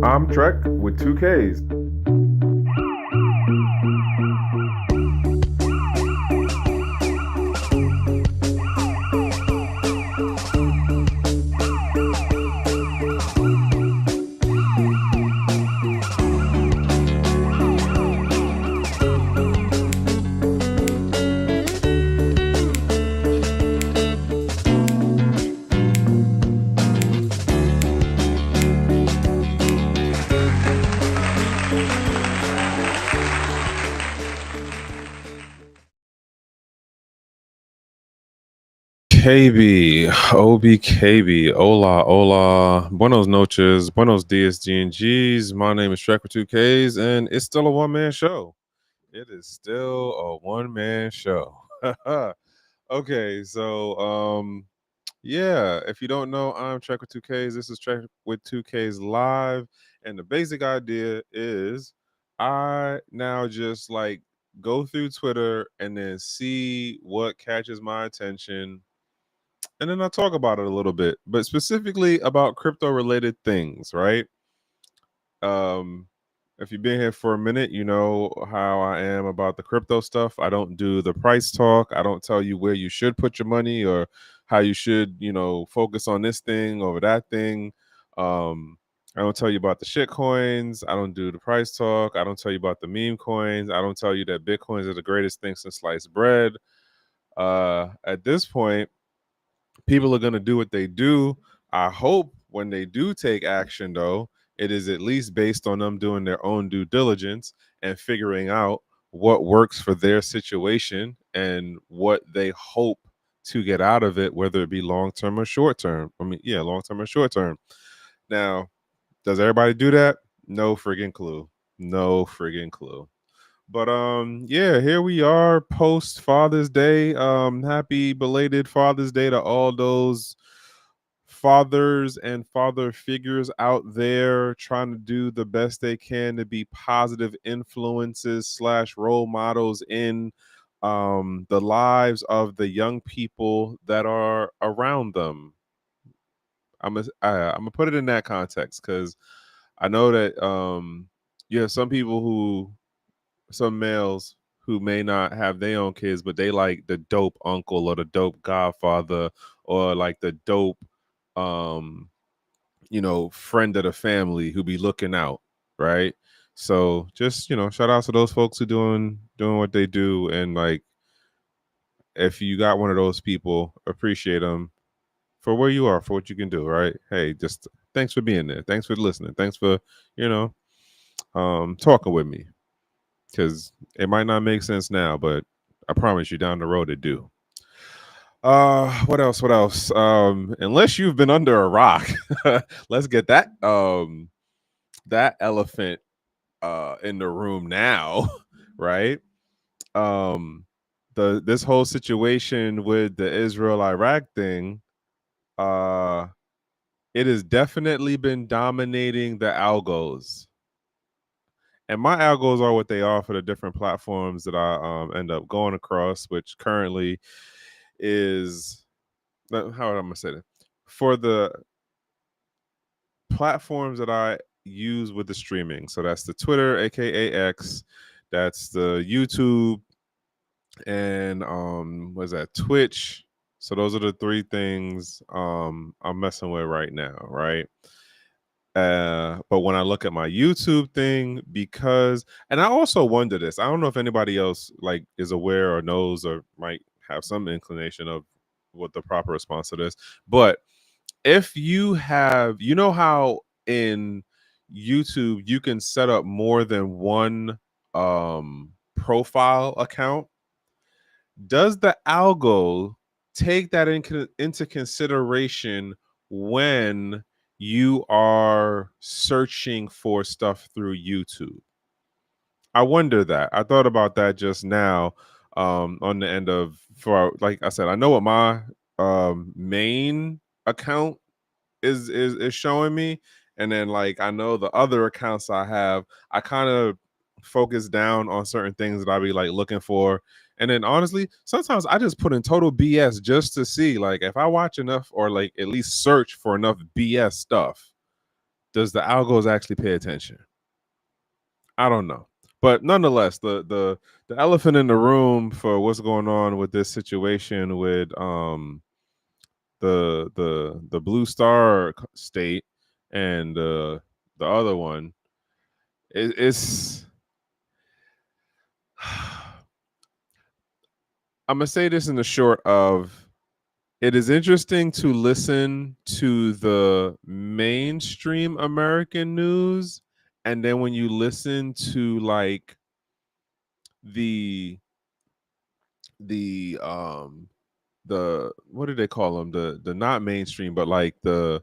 I'm Trek with 2Ks. KB, OBKB, Hola, Hola, Buenos noches, Buenos dias, GnGs. My name is Trek with 2Ks, and it's still a one-man show. It is still a one-man show. Okay, so yeah, if you don't know, I'm Trek with 2Ks. This is Trek with 2Ks live, and the basic idea is I now just like go through Twitter and then see what catches my attention, and then I talk about it a little bit, but specifically about crypto related things, right? Um, if you've been here for a minute, you know how I am about the crypto stuff. I don't do the price talk. I don't tell you where you should put your money or how you should, focus on this thing over that thing. I don't tell you about the shit coins. I don't do the price talk. I don't tell you about the meme coins. I don't tell you that Bitcoins are the greatest thing since sliced bread. At this point, people are going to do what they do. I hope when they do take action, though, it is at least based on them doing their own due diligence and figuring out what works for their situation and what they hope to get out of it, whether it be long term or short term. Long term or short term. Now, does everybody do that? No friggin' clue. No friggin' clue. But yeah, here we are post Father's Day. Happy belated Father's Day to all those fathers and father figures out there trying to do the best they can to be positive influences slash role models in the lives of the young people that are around them. I'm gonna put it in that context because I know that you have some males who may not have their own kids, but they like the dope uncle or the dope godfather or like the dope, um, friend of the family who be looking out, right? So just shout out to those folks who doing what they do, and like if you got one of those people, appreciate them for where you are, for what you can do, right? Hey, just thanks for being there, thanks for listening, thanks for talking with me, because it might not make sense now, but I promise you down the road it do. What else? What else? Unless you've been under a rock, let's get that elephant in the room now, right? Um this whole situation with the Israel-Iraq thing, uh it has definitely been dominating the algos. And my algos are what they are for the different platforms that I end up going across, which currently is, how am I gonna say that? For the platforms that I use with the streaming. So that's the Twitter, aka X, that's the YouTube, and what is that, Twitch. So those are the three things I'm messing with right now, right? But when I look at my YouTube thing, and I also wonder this, I don't know if anybody else like is aware or knows or might have some inclination of what the proper response to this, but if you have, how in YouTube you can set up more than one profile account, does the algo take that into consideration when you are searching for stuff through YouTube? I wonder that. I thought about that just now, on the end of, for like I said, I know what my main account is showing me, and then like I know the other accounts I have, I kind of focus down on certain things that I be like looking for, and then honestly sometimes I just put in total BS just to see like if I watch enough or like at least search for enough BS stuff, does the algos actually pay attention? I don't know. But nonetheless, the elephant in the room for what's going on with this situation with the Blue Star state and the other one, it's I'm gonna say this in the short of, it is interesting to listen to the mainstream American news, and then when you listen to like the the um the what do they call them, the not mainstream but like the,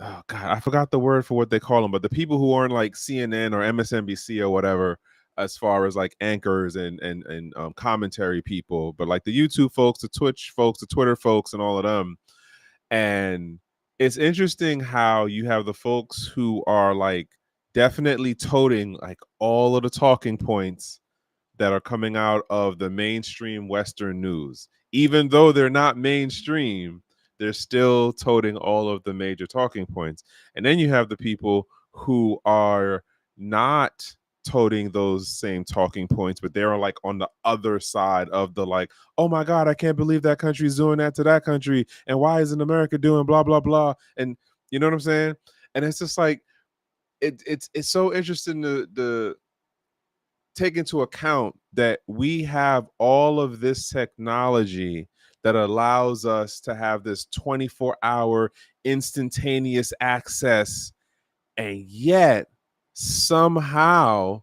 oh god, I forgot the word for what they call them, but the people who aren't like CNN or MSNBC or whatever, as far as like anchors and commentary people, but like the YouTube folks, the Twitch folks, the Twitter folks, and all of them. And it's interesting how you have the folks who are like definitely toting like all of the talking points that are coming out of the mainstream Western news. Even though they're not mainstream, they're still toting all of the major talking points. And then you have the people who are not toting those same talking points, but they're like on the other side of the like, oh my God, I can't believe that country's doing that to that country. And why isn't America doing blah, blah, blah? And you know what I'm saying? And it's just like, it's so interesting to take into account that we have all of this technology that allows us to have this 24-hour instantaneous access, and yet somehow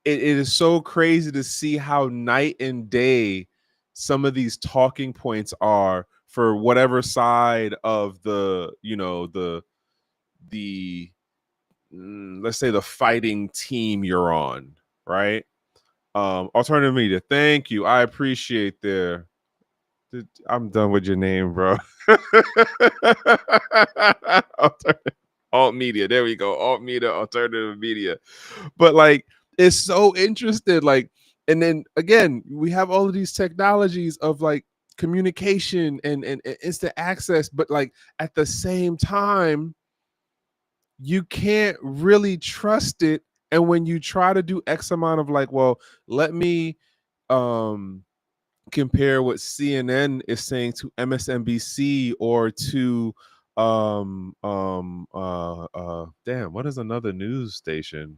it is so crazy to see how night and day some of these talking points are for whatever side of the, you know, the let's say the fighting team you're on, right? Alternative media, thank you, I appreciate there. I'm done with your name, bro. Alt media, there we go. Alt media, alternative media. But like, it's so interesting. Like, and then again, we have all of these technologies of like communication and instant access, but like at the same time, you can't really trust it. And when you try to do X amount of like, well, let me um compare what CNN is saying to MSNBC or to damn, what is another news station?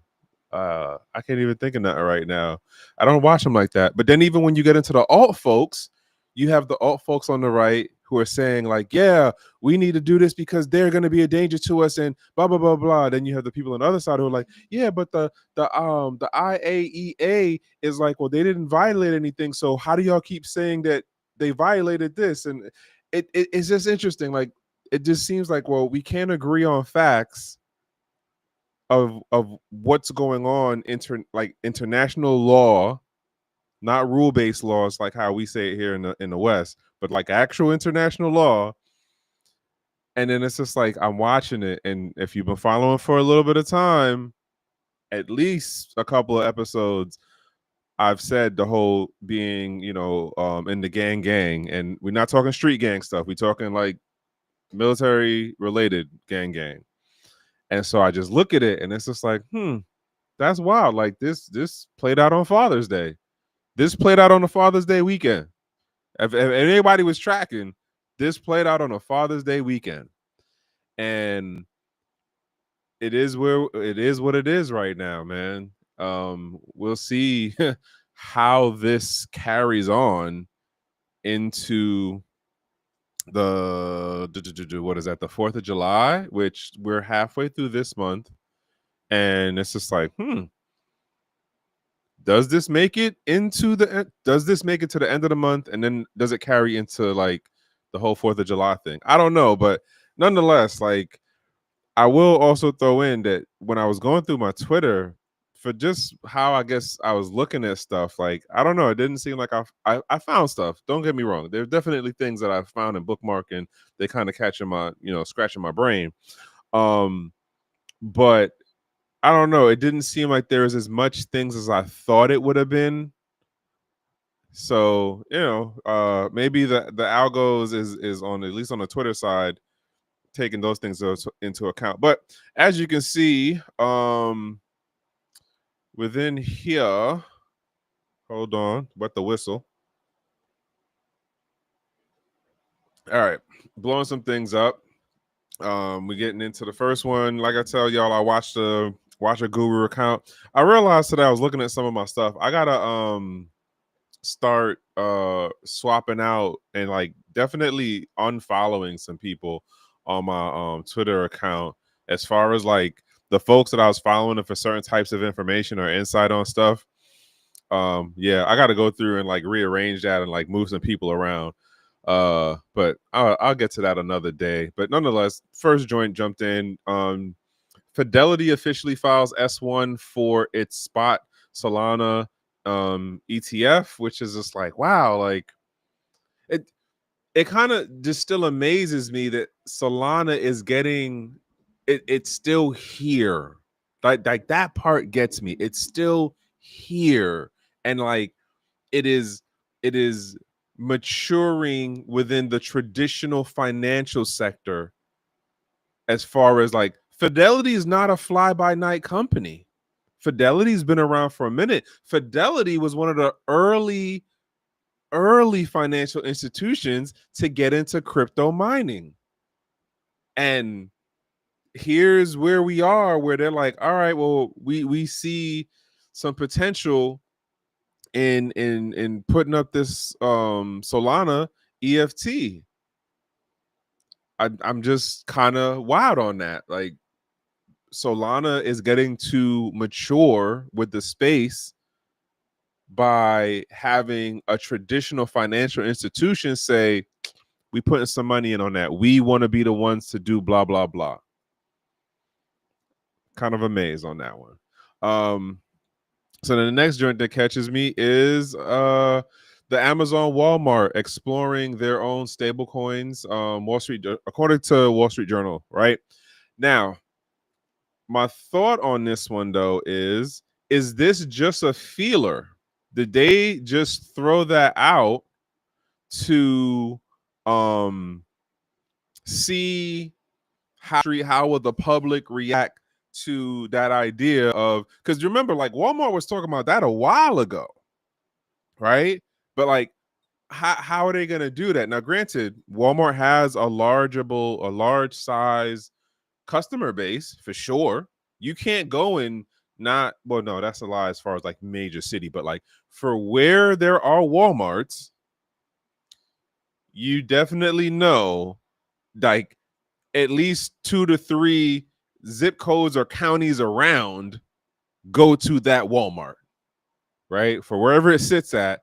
I can't even think of that right now. I don't watch them like that. But then even when you get into the alt folks, you have the alt folks on the right who are saying like, yeah, we need to do this because they're going to be a danger to us and blah blah blah blah. Then you have the people on the other side who are like, yeah, but the IAEA is like, well, they didn't violate anything, so how do y'all keep saying that they violated this? And it's just interesting. Like, it just seems like, well, we can't agree on facts of what's going on like international law, not rule-based laws like how we say it here in the West, but like actual international law. And then it's just like, I'm watching it, and if you've been following for a little bit of time, at least a couple of episodes, I've said the whole being, in the gang, and we're not talking street gang stuff. We're talking like military related gang. And so I just look at it, and it's just like, that's wild. Like this played out on Father's Day. This played out on the Father's Day weekend. If anybody was tracking, this played out on a Father's Day weekend, and it is what it is right now, man. We'll see how this carries on into what is that, the 4th of July, which we're halfway through this month, and it's just like, does this make it to the end of the month, and then does it carry into like the whole 4th of July thing? I don't know, but nonetheless, like, I will also throw in that when I was going through my Twitter, for just how I guess I was looking at stuff, like, I don't know, it didn't seem like I found stuff. Don't get me wrong. There's definitely things that I found in bookmarking. They kind of catching my, scratching my brain. But I don't know. It didn't seem like there was as much things as I thought it would have been. So, maybe the algos is on, at least on the Twitter side, taking those things into account. But as you can see, within here, hold on, wet the whistle. All right, blowing some things up. We're getting into the first one. Like I tell y'all, I watch a guru account. I realized today I was looking at some of my stuff. I gotta start swapping out and like definitely unfollowing some people on my Twitter account, as far as like the folks that I was following for certain types of information or insight on stuff. Yeah, I got to go through and like rearrange that and like move some people around. But I'll get to that another day. But nonetheless, first joint jumped in. Fidelity officially files S1 for its spot Solana ETF, which is just like, wow, like it kind of just still amazes me that Solana is getting it's still here. Like that part gets me. It's still here. And like it is maturing within the traditional financial sector, as far as like Fidelity is not a fly-by-night company. Fidelity's been around for a minute. Fidelity was one of the early financial institutions to get into crypto mining. And here's where we are, where they're like, all right, well, we see some potential in putting up this Solana EFT. I'm just kind of wild on that. Like Solana is getting to mature with the space by having a traditional financial institution say, we putting some money in on that. We want to be the ones to do blah, blah, blah. Kind of amazed on that one. So the next joint that catches me is the Amazon Walmart exploring their own stable coins. Wall Street, according to Wall Street Journal, right? Now, my thought on this one though is this just a feeler? Did they just throw that out to see how will the public react to that idea of, because remember, like Walmart was talking about that a while ago, right? But like how are they going to do that? Now granted, Walmart has a large size customer base for sure. You can't go in, not, well, no, that's a lie as far as like major city, but like for where there are Walmarts, you definitely know like at least 2 to 3 zip codes or counties around go to that Walmart, right? For wherever it sits at,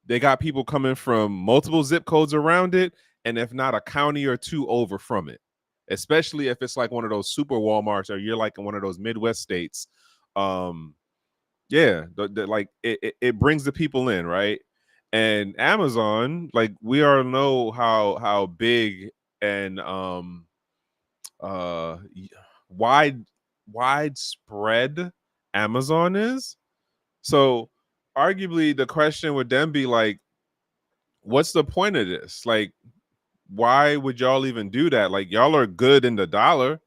they got people coming from multiple zip codes around it, and if not a county or two over from it, especially if it's like one of those super Walmarts or you're like in one of those Midwest states. Yeah, like it brings the people in, right? And Amazon, like we all know how big and uh widespread Amazon is. So arguably the question would then be like, what's the point of this? Like, why would y'all even do that? Like, y'all are good in the dollar.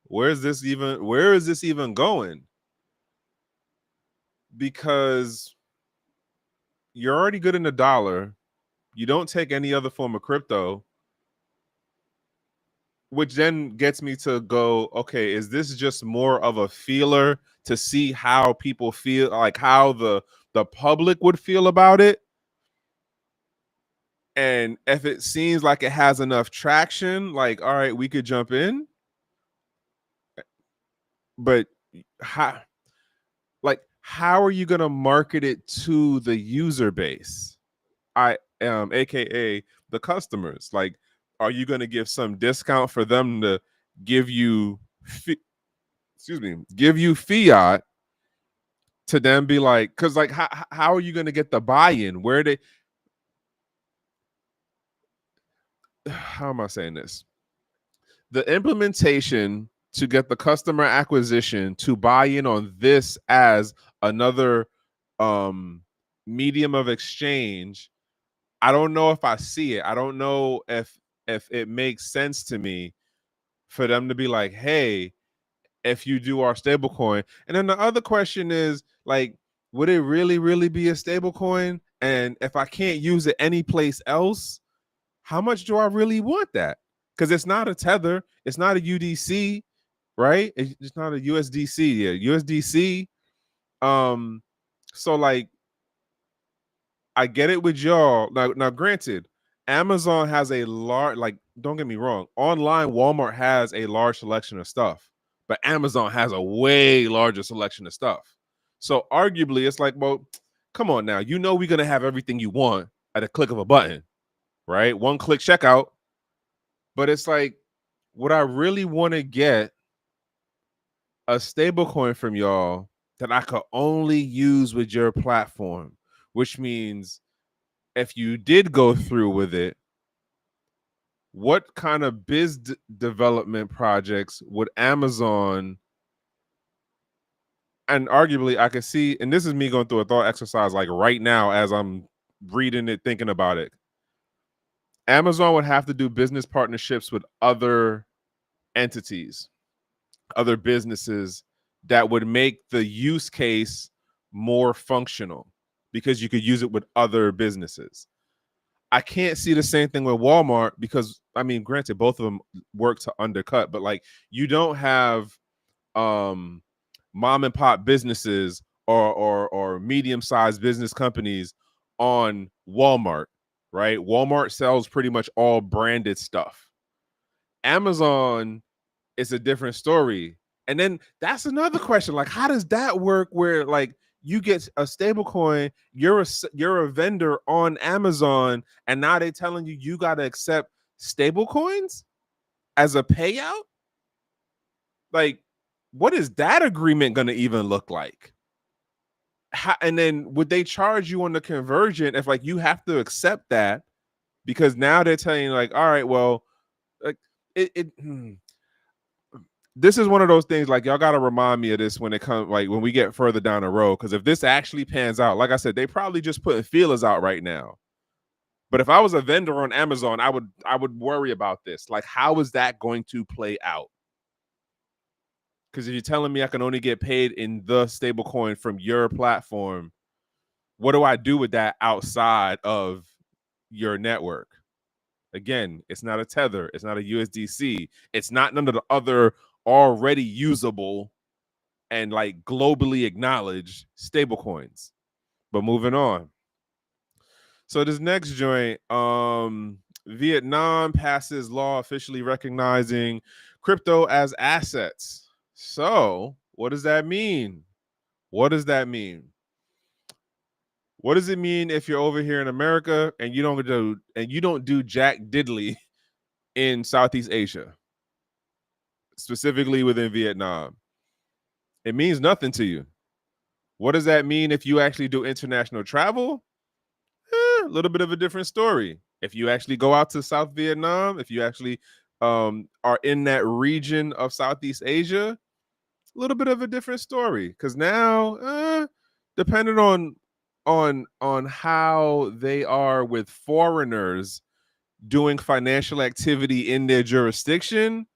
Where is this even going? Because you're already good in the dollar. You don't take any other form of crypto, which then gets me to go, okay, is this just more of a feeler to see how people feel, like how the public would feel about it? And if it seems like it has enough traction, like, all right, we could jump in. But how, how are you going to market it to the user base? AKA the customers. Like, are you going to give some discount for them to give you, give you fiat to then be like, because like, how are you going to get the buy-in? Where they, how am I saying this? The implementation to get the customer acquisition to buy in on this as another medium of exchange, I don't know if I see it. I don't know if it makes sense to me for them to be like, hey, if you do our stablecoin. And then the other question is like, would it really, really be a stablecoin? And if I can't use it any place else, how much do I really want that? Because it's not a tether, it's not a UDC, right? It's not a USDC. Yeah, USDC. So like, I get it with y'all. Now, granted, Amazon has a large, like, don't get me wrong, online Walmart has a large selection of stuff, but Amazon has a way larger selection of stuff. So arguably, it's like, well, come on now, we're gonna have everything you want at a click of a button, right? One click checkout. But it's like, would I really want to get a stable coin from y'all that I could only use with your platform? Which means if you did go through with it, what kind of development projects would Amazon, and arguably I could see, and this is me going through a thought exercise like right now as I'm reading it, thinking about it. Amazon would have to do business partnerships with other entities, other businesses that would make the use case more functional because you could use it with other businesses. I can't see the same thing with Walmart because, I mean, granted, both of them work to undercut, but like, you don't have mom and pop businesses or medium-sized business companies on Walmart, right? Walmart sells pretty much all branded stuff. Amazon is a different story. And then that's another question. Like, how does that work where like you get a stable coin, you're a vendor on Amazon, and now they're telling you got to accept stable coins as a payout? Like, what is that agreement going to even look like? And then would they charge you on the conversion if like you have to accept that? Because now they're telling you like, all right, well, like this is one of those things like y'all got to remind me of this when it comes like when we get further down the road, because if this actually pans out, like I said, they probably just putting feelers out right now. But if I was a vendor on Amazon, I would worry about this. Like, how is that going to play out? Because if you're telling me I can only get paid in the stable coin from your platform, what do I do with that outside of your network? Again, it's not a tether, it's not a USDC, it's not none of the other already usable and like globally acknowledged stablecoins. But moving on. So this next joint, Vietnam passes law officially recognizing crypto as assets. So what does that mean? What does that mean? What does it mean if you're over here in America and you don't do jack diddly in Southeast Asia, specifically within Vietnam? It means nothing to you. What does that mean if you actually do international travel? A little bit of a different story. If you actually go out to South Vietnam, if you actually are in that region of Southeast Asia, a little bit of a different story. Because now, depending on how they are with foreigners doing financial activity in their jurisdiction,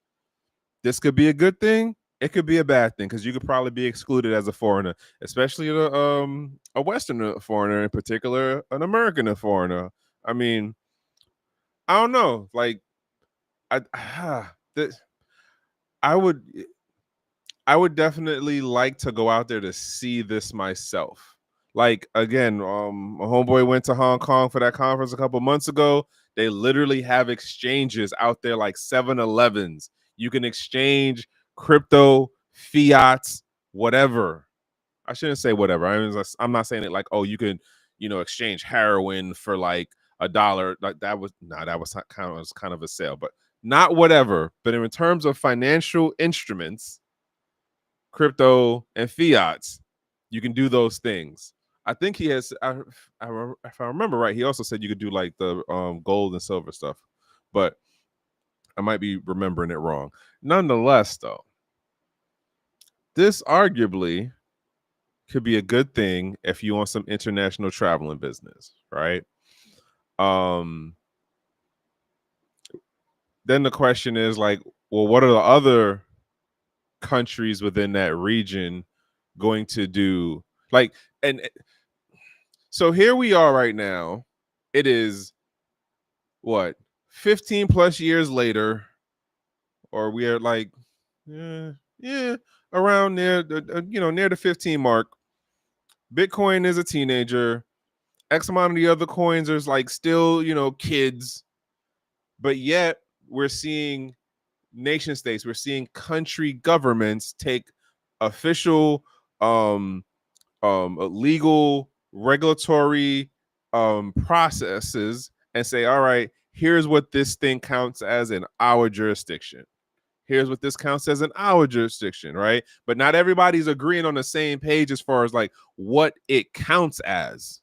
this could be a good thing. It could be a bad thing because you could probably be excluded as a foreigner, especially a Western foreigner, in particular, an American foreigner. I mean, I don't know. Like, I, I would, I would definitely like to go out there to see this myself. Like, again, my homeboy went to Hong Kong for that conference a couple months ago. They literally have exchanges out there like 7-Elevens. You can exchange crypto, fiats, whatever. I shouldn't say whatever. I'm not saying it like, oh, you can, exchange heroin for like $1. Like that was kind of a sale, but not whatever. But in terms of financial instruments, crypto and fiats, you can do those things. I think he has. If I remember right, he also said you could do like the gold and silver stuff, but I might be remembering it wrong. Nonetheless, though, this arguably could be a good thing if you want some international traveling business, right? Then the question is like, well, what are the other countries within that region going to do? Like, and so here we are right now. It is what, 15 plus years later, or we are like, yeah, around near near the 15 mark. Bitcoin is a teenager. X amount of the other coins are like still, kids, but yet we're seeing nation states, we're seeing country governments take official, legal, regulatory processes and say, all right, here's what this thing counts as in our jurisdiction. Here's what this counts as in our jurisdiction, right? But not everybody's agreeing on the same page as far as like what it counts as.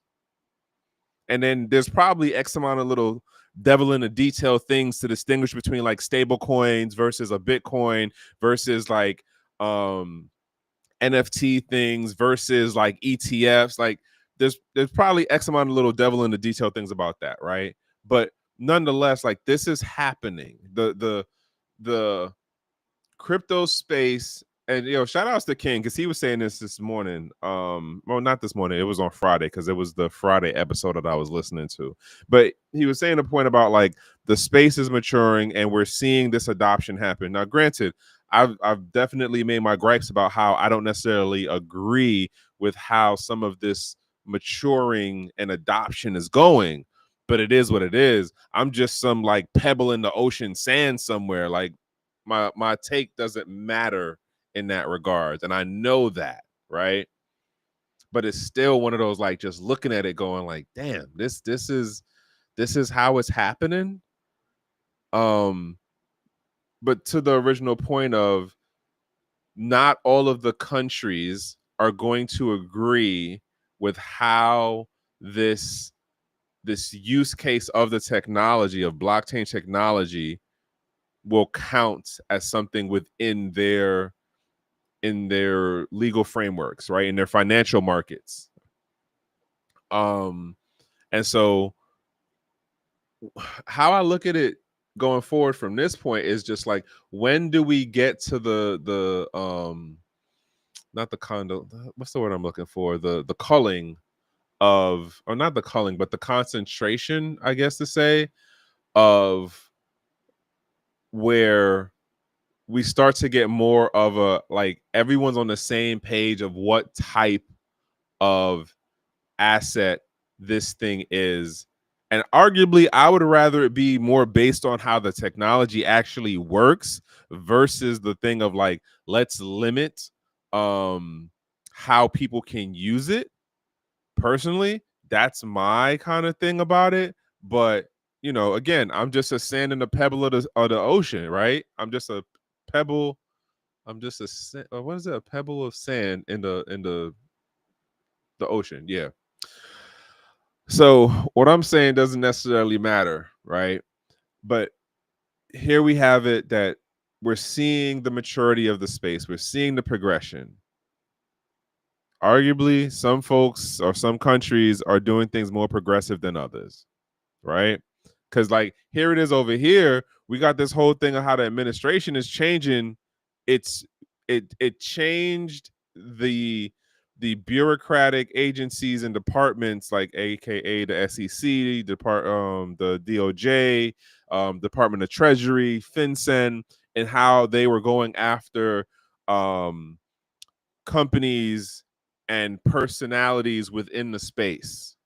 And then there's probably X amount of little devil in the detail things to distinguish between like stable coins versus a Bitcoin versus like NFT things versus like ETFs. Like there's probably X amount of little devil in the detail things about that, right? But nonetheless, like this is happening. The crypto space, and shout outs to King because he was saying this morning. Well, not this morning, it was on Friday because it was the Friday episode that I was listening to. But he was saying a point about like the space is maturing and we're seeing this adoption happen. Now, granted, I've definitely made my gripes about how I don't necessarily agree with how some of this maturing and adoption is going, but it is what it is. I'm just some like pebble in the ocean sand somewhere. Like my take doesn't matter in that regard, and I know that, right? But it's still one of those like just looking at it going like, damn, this is how it's happening. But to the original point of not all of the countries are going to agree with how this use case of the technology of blockchain technology will count as something within their legal frameworks, right? In their financial markets. And so how I look at it going forward from this point is just like, when do we get to the not the condo, what's the word I'm looking for? The culling of, or not the culling, but the concentration, I guess to say, of where we start to get more of a like everyone's on the same page of what type of asset this thing is. And arguably, I would rather it be more based on how the technology actually works versus the thing of like, let's limit how people can use it. Personally, that's my kind of thing about it. But again, I'm just a sand in the pebble of the ocean, right? I'm just a pebble. I'm just a what is it? A pebble of sand in the ocean. Yeah. So what I'm saying doesn't necessarily matter, right? But here we have it that we're seeing the maturity of the space. We're seeing the progression. Arguably, some folks or some countries are doing things more progressive than others, right? Because like here it is over here, we got this whole thing of how the administration is changing. It changed the bureaucratic agencies and departments, like AKA the SEC, the DOJ, Department of Treasury, FinCEN, and how they were going after companies and personalities within the space.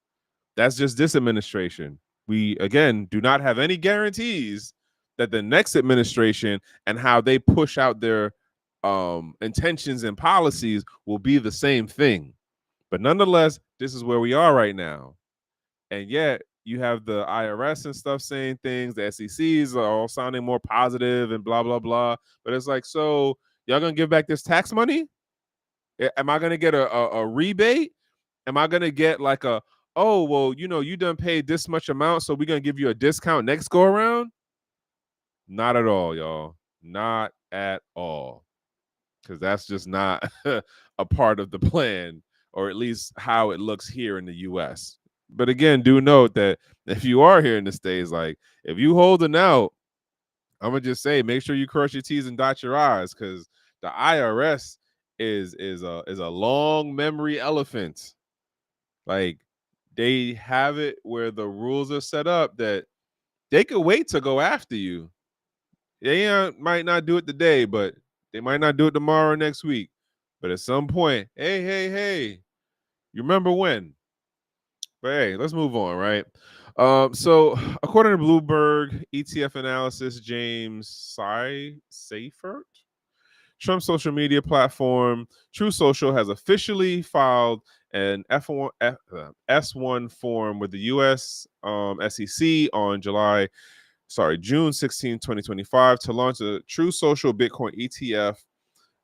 That's just this administration. We, again, do not have any guarantees that the next administration and how they push out their intentions and policies will be the same thing. But nonetheless, this is where we are right now. And yet you have the IRS and stuff saying things, the SECs are all sounding more positive and blah, blah, blah. But it's like, so y'all gonna give back this tax money? Am I gonna get a rebate? Am I gonna get like a, oh well, you done paid this much amount, so we're gonna give you a discount next go around? Not at all, y'all. Not at all. Because that's just not a part of the plan, or at least how it looks here in the US. But again, do note that if you are here in the States, like if you holding out I'm gonna just say, make sure you cross your T's and dot your I's, because the IRS is a long memory elephant. Like, they have it where the rules are set up that they could wait to go after you. They might not do it today, but they might not do it tomorrow or next week. But at some point, hey, you remember when? But hey, let's move on, right? So according to Bloomberg ETF analysis, James Seifert, Trump's social media platform, True Social, has officially filed an S1 form with the U.S. SEC on June 16, 2025, to launch a True Social Bitcoin ETF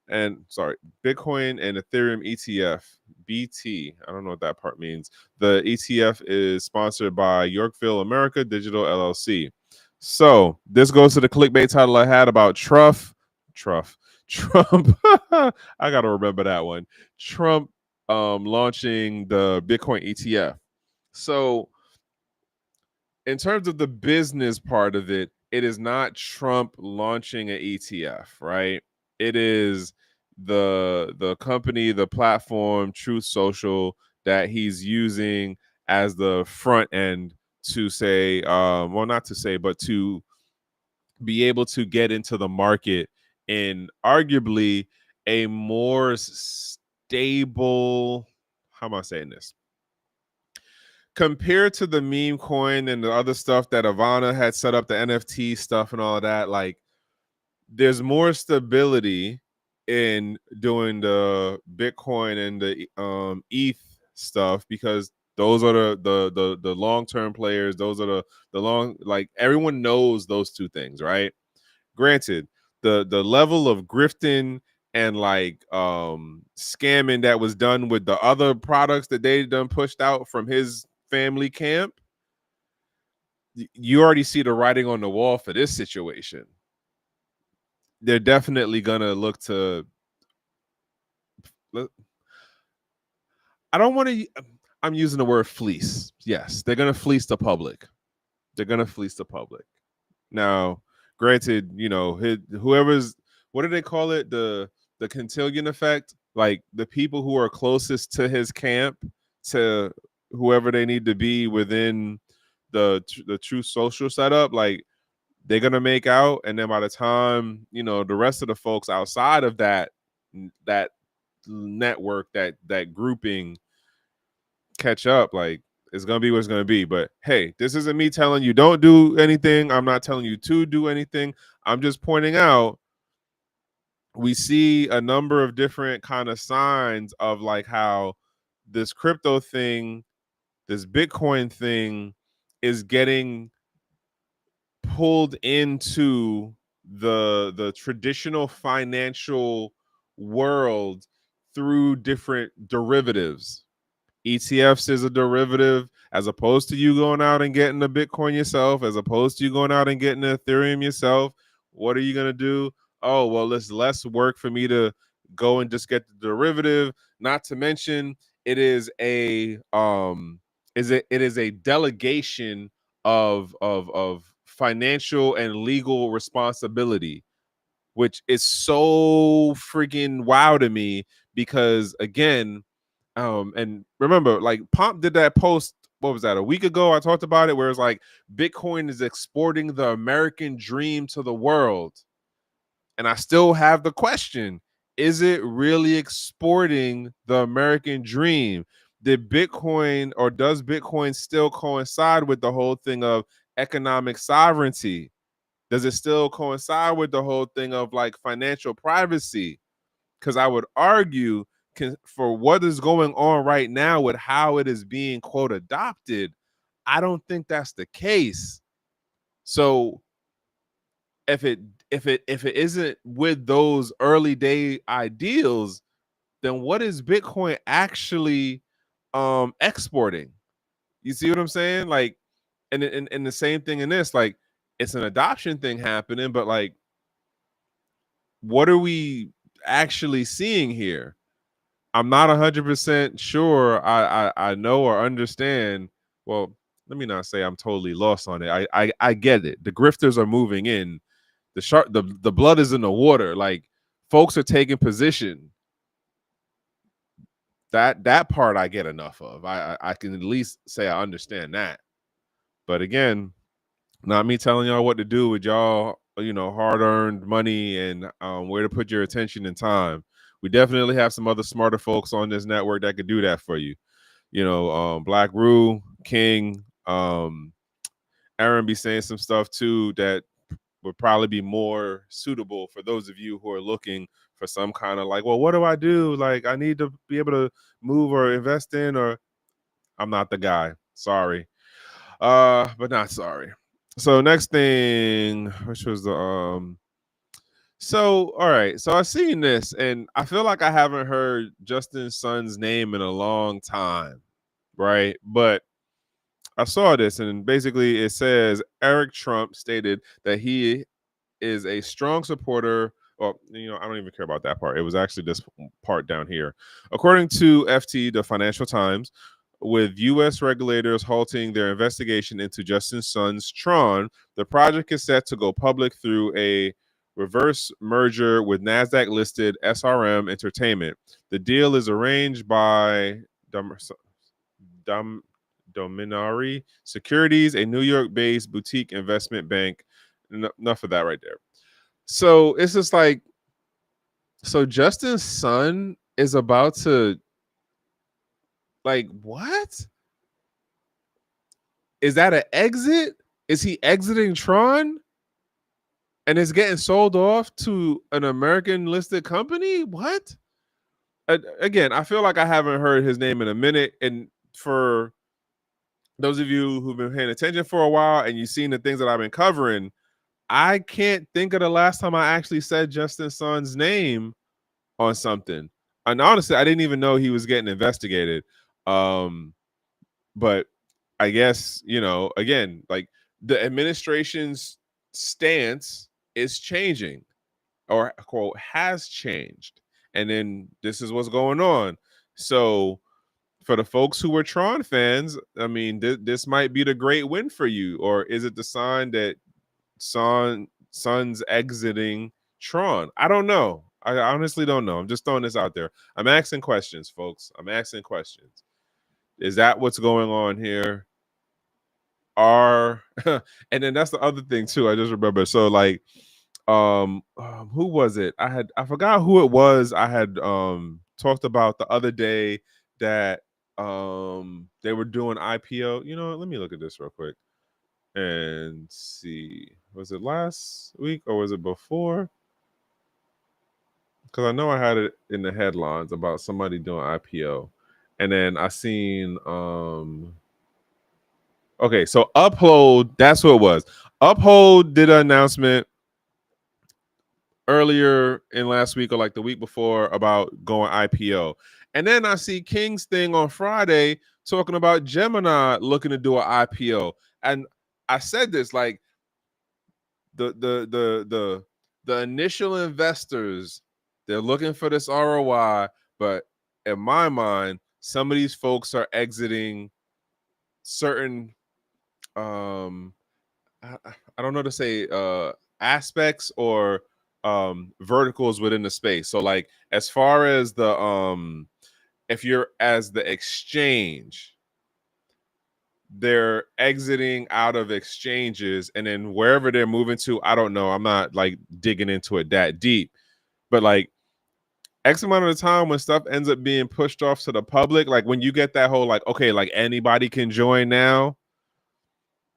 Bitcoin and Ethereum ETF, BT. I don't know what that part means. The ETF is sponsored by Yorkville America Digital LLC. So this goes to the clickbait title I had about Trump. I gotta remember that one. Trump launching the Bitcoin ETF. So in terms of the business part of it, it is not Trump launching an ETF, right? It is the company, the platform, Truth Social, that he's using as the front end to say, well, not to say, but to be able to get into the market in arguably a more stable, how am I saying this? Compared to the meme coin and the other stuff that Ivana had set up, the NFT stuff and all of that, like, there's more stability in doing the Bitcoin and the ETH stuff, because those are the long-term players. Those are the long, like, everyone knows those two things, right? Granted, the level of grifting and like scamming that was done with the other products that they done pushed out from his family camp, you already see the writing on the wall for this situation. They're definitely gonna look to. I don't want to. I'm using the word fleece. Yes, they're gonna fleece the public. They're gonna fleece the public. Now, granted, whoever's, what do they call it? The Cantillon effect. Like, the people who are closest to his camp, to whoever they need to be within the True Social setup, like, they're gonna make out, and then by the time the rest of the folks outside of that network, that grouping, catch up, like, it's gonna be what's gonna be. But hey, this isn't me telling you don't do anything. I'm not telling you to do anything. I'm just pointing out, we see a number of different kind of signs of like how this crypto thing, this Bitcoin thing, is getting pulled into the traditional financial world through different derivatives. ETFs is a derivative, as opposed to you going out and getting the Bitcoin yourself, as opposed to you going out and getting the Ethereum yourself. What are you going to do? Oh, well, it's less work for me to go and just get the derivative. Not to mention, it is a delegation of financial and legal responsibility, which is so freaking wow to me, because again, and remember, like, Pomp did that post, what was that, a week ago? I talked about it, where it's like, Bitcoin is exporting the American dream to the world. And I still have the question, is it really exporting the American dream? Did Bitcoin, or does Bitcoin still coincide with the whole thing of economic sovereignty? Does it still coincide with the whole thing of like financial privacy? Because I would argue, for what is going on right now with how it is being, quote, adopted, I don't think that's the case. So if it isn't with those early day ideals, then what is Bitcoin actually exporting? You see what I'm saying? Like, and the same thing in this, like, it's an adoption thing happening, but like, what are we actually seeing here? I'm not 100% sure I know or understand. Well, let me not say I'm totally lost on it. I get it. The grifters are moving in. the blood is in the water. Like, folks are taking position. That part I get enough of. I can at least say I understand that. But again, not me telling y'all what to do with y'all, hard-earned money and where to put your attention and time. We definitely have some other smarter folks on this network that could do that for you. Black Rue, King, Aaron be saying some stuff too that would probably be more suitable for those of you who are looking for some kind of like, well, what do I do? Like, I need to be able to move or invest in, or I'm not the guy. Sorry. But not sorry. So next thing, which was the so all right. So I've seen this and I feel like I haven't heard Justin Sun's name in a long time, right? But I saw this and basically it says Eric Trump stated that he is a strong supporter. Well, I don't even care about that part. It was actually this part down here. According to FT, the Financial Times, with U.S. regulators halting their investigation into Justin Sun's Tron, the project is set to go public through a reverse merger with NASDAQ-listed SRM Entertainment. The deal is arranged by Dominari Securities, a New York-based boutique investment bank. Enough of that right there. So it's just like, so Justin Sun is about to, like, what? Is that an exit? Is he exiting Tron? And it's getting sold off to an American listed company? What? Again, I feel like I haven't heard his name in a minute. And for those of you who've been paying attention for a while and you've seen the things that I've been covering, I can't think of the last time I actually said Justin Sun's name on something. And honestly, I didn't even know he was getting investigated. But I guess, again, like, the administration's stance is changing, or quote has changed. And then this is what's going on. So for the folks who were Tron fans, I mean, this might be the great win for you. Or is it the sign that Sun's exiting Tron? I don't know. I honestly don't know. I'm just throwing this out there. I'm asking questions, folks. I'm asking questions. Is that what's going on here? And then that's the other thing too. I just remember. So like, who was it? I forgot who it was. I had talked about the other day that they were doing IPO. Let me look at this real quick and see. Was it last week or was it before? Because I know I had it in the headlines about somebody doing IPO. And then I seen okay, so Uphold, that's what it was. Uphold did an announcement earlier in last week or like the week before about going IPO. And then I see King's thing on Friday talking about Gemini looking to do an IPO. And I said this, like, the initial investors, they're looking for this ROI, but in my mind, some of these folks are exiting certain I don't know to say aspects or verticals within the space. So like, as far as the if you're as the exchange, they're exiting out of exchanges, and then wherever they're moving to, I don't know. I'm not like digging into it that deep, but like, X amount of the time when stuff ends up being pushed off to the public, like when you get that whole like, okay, like anybody can join now,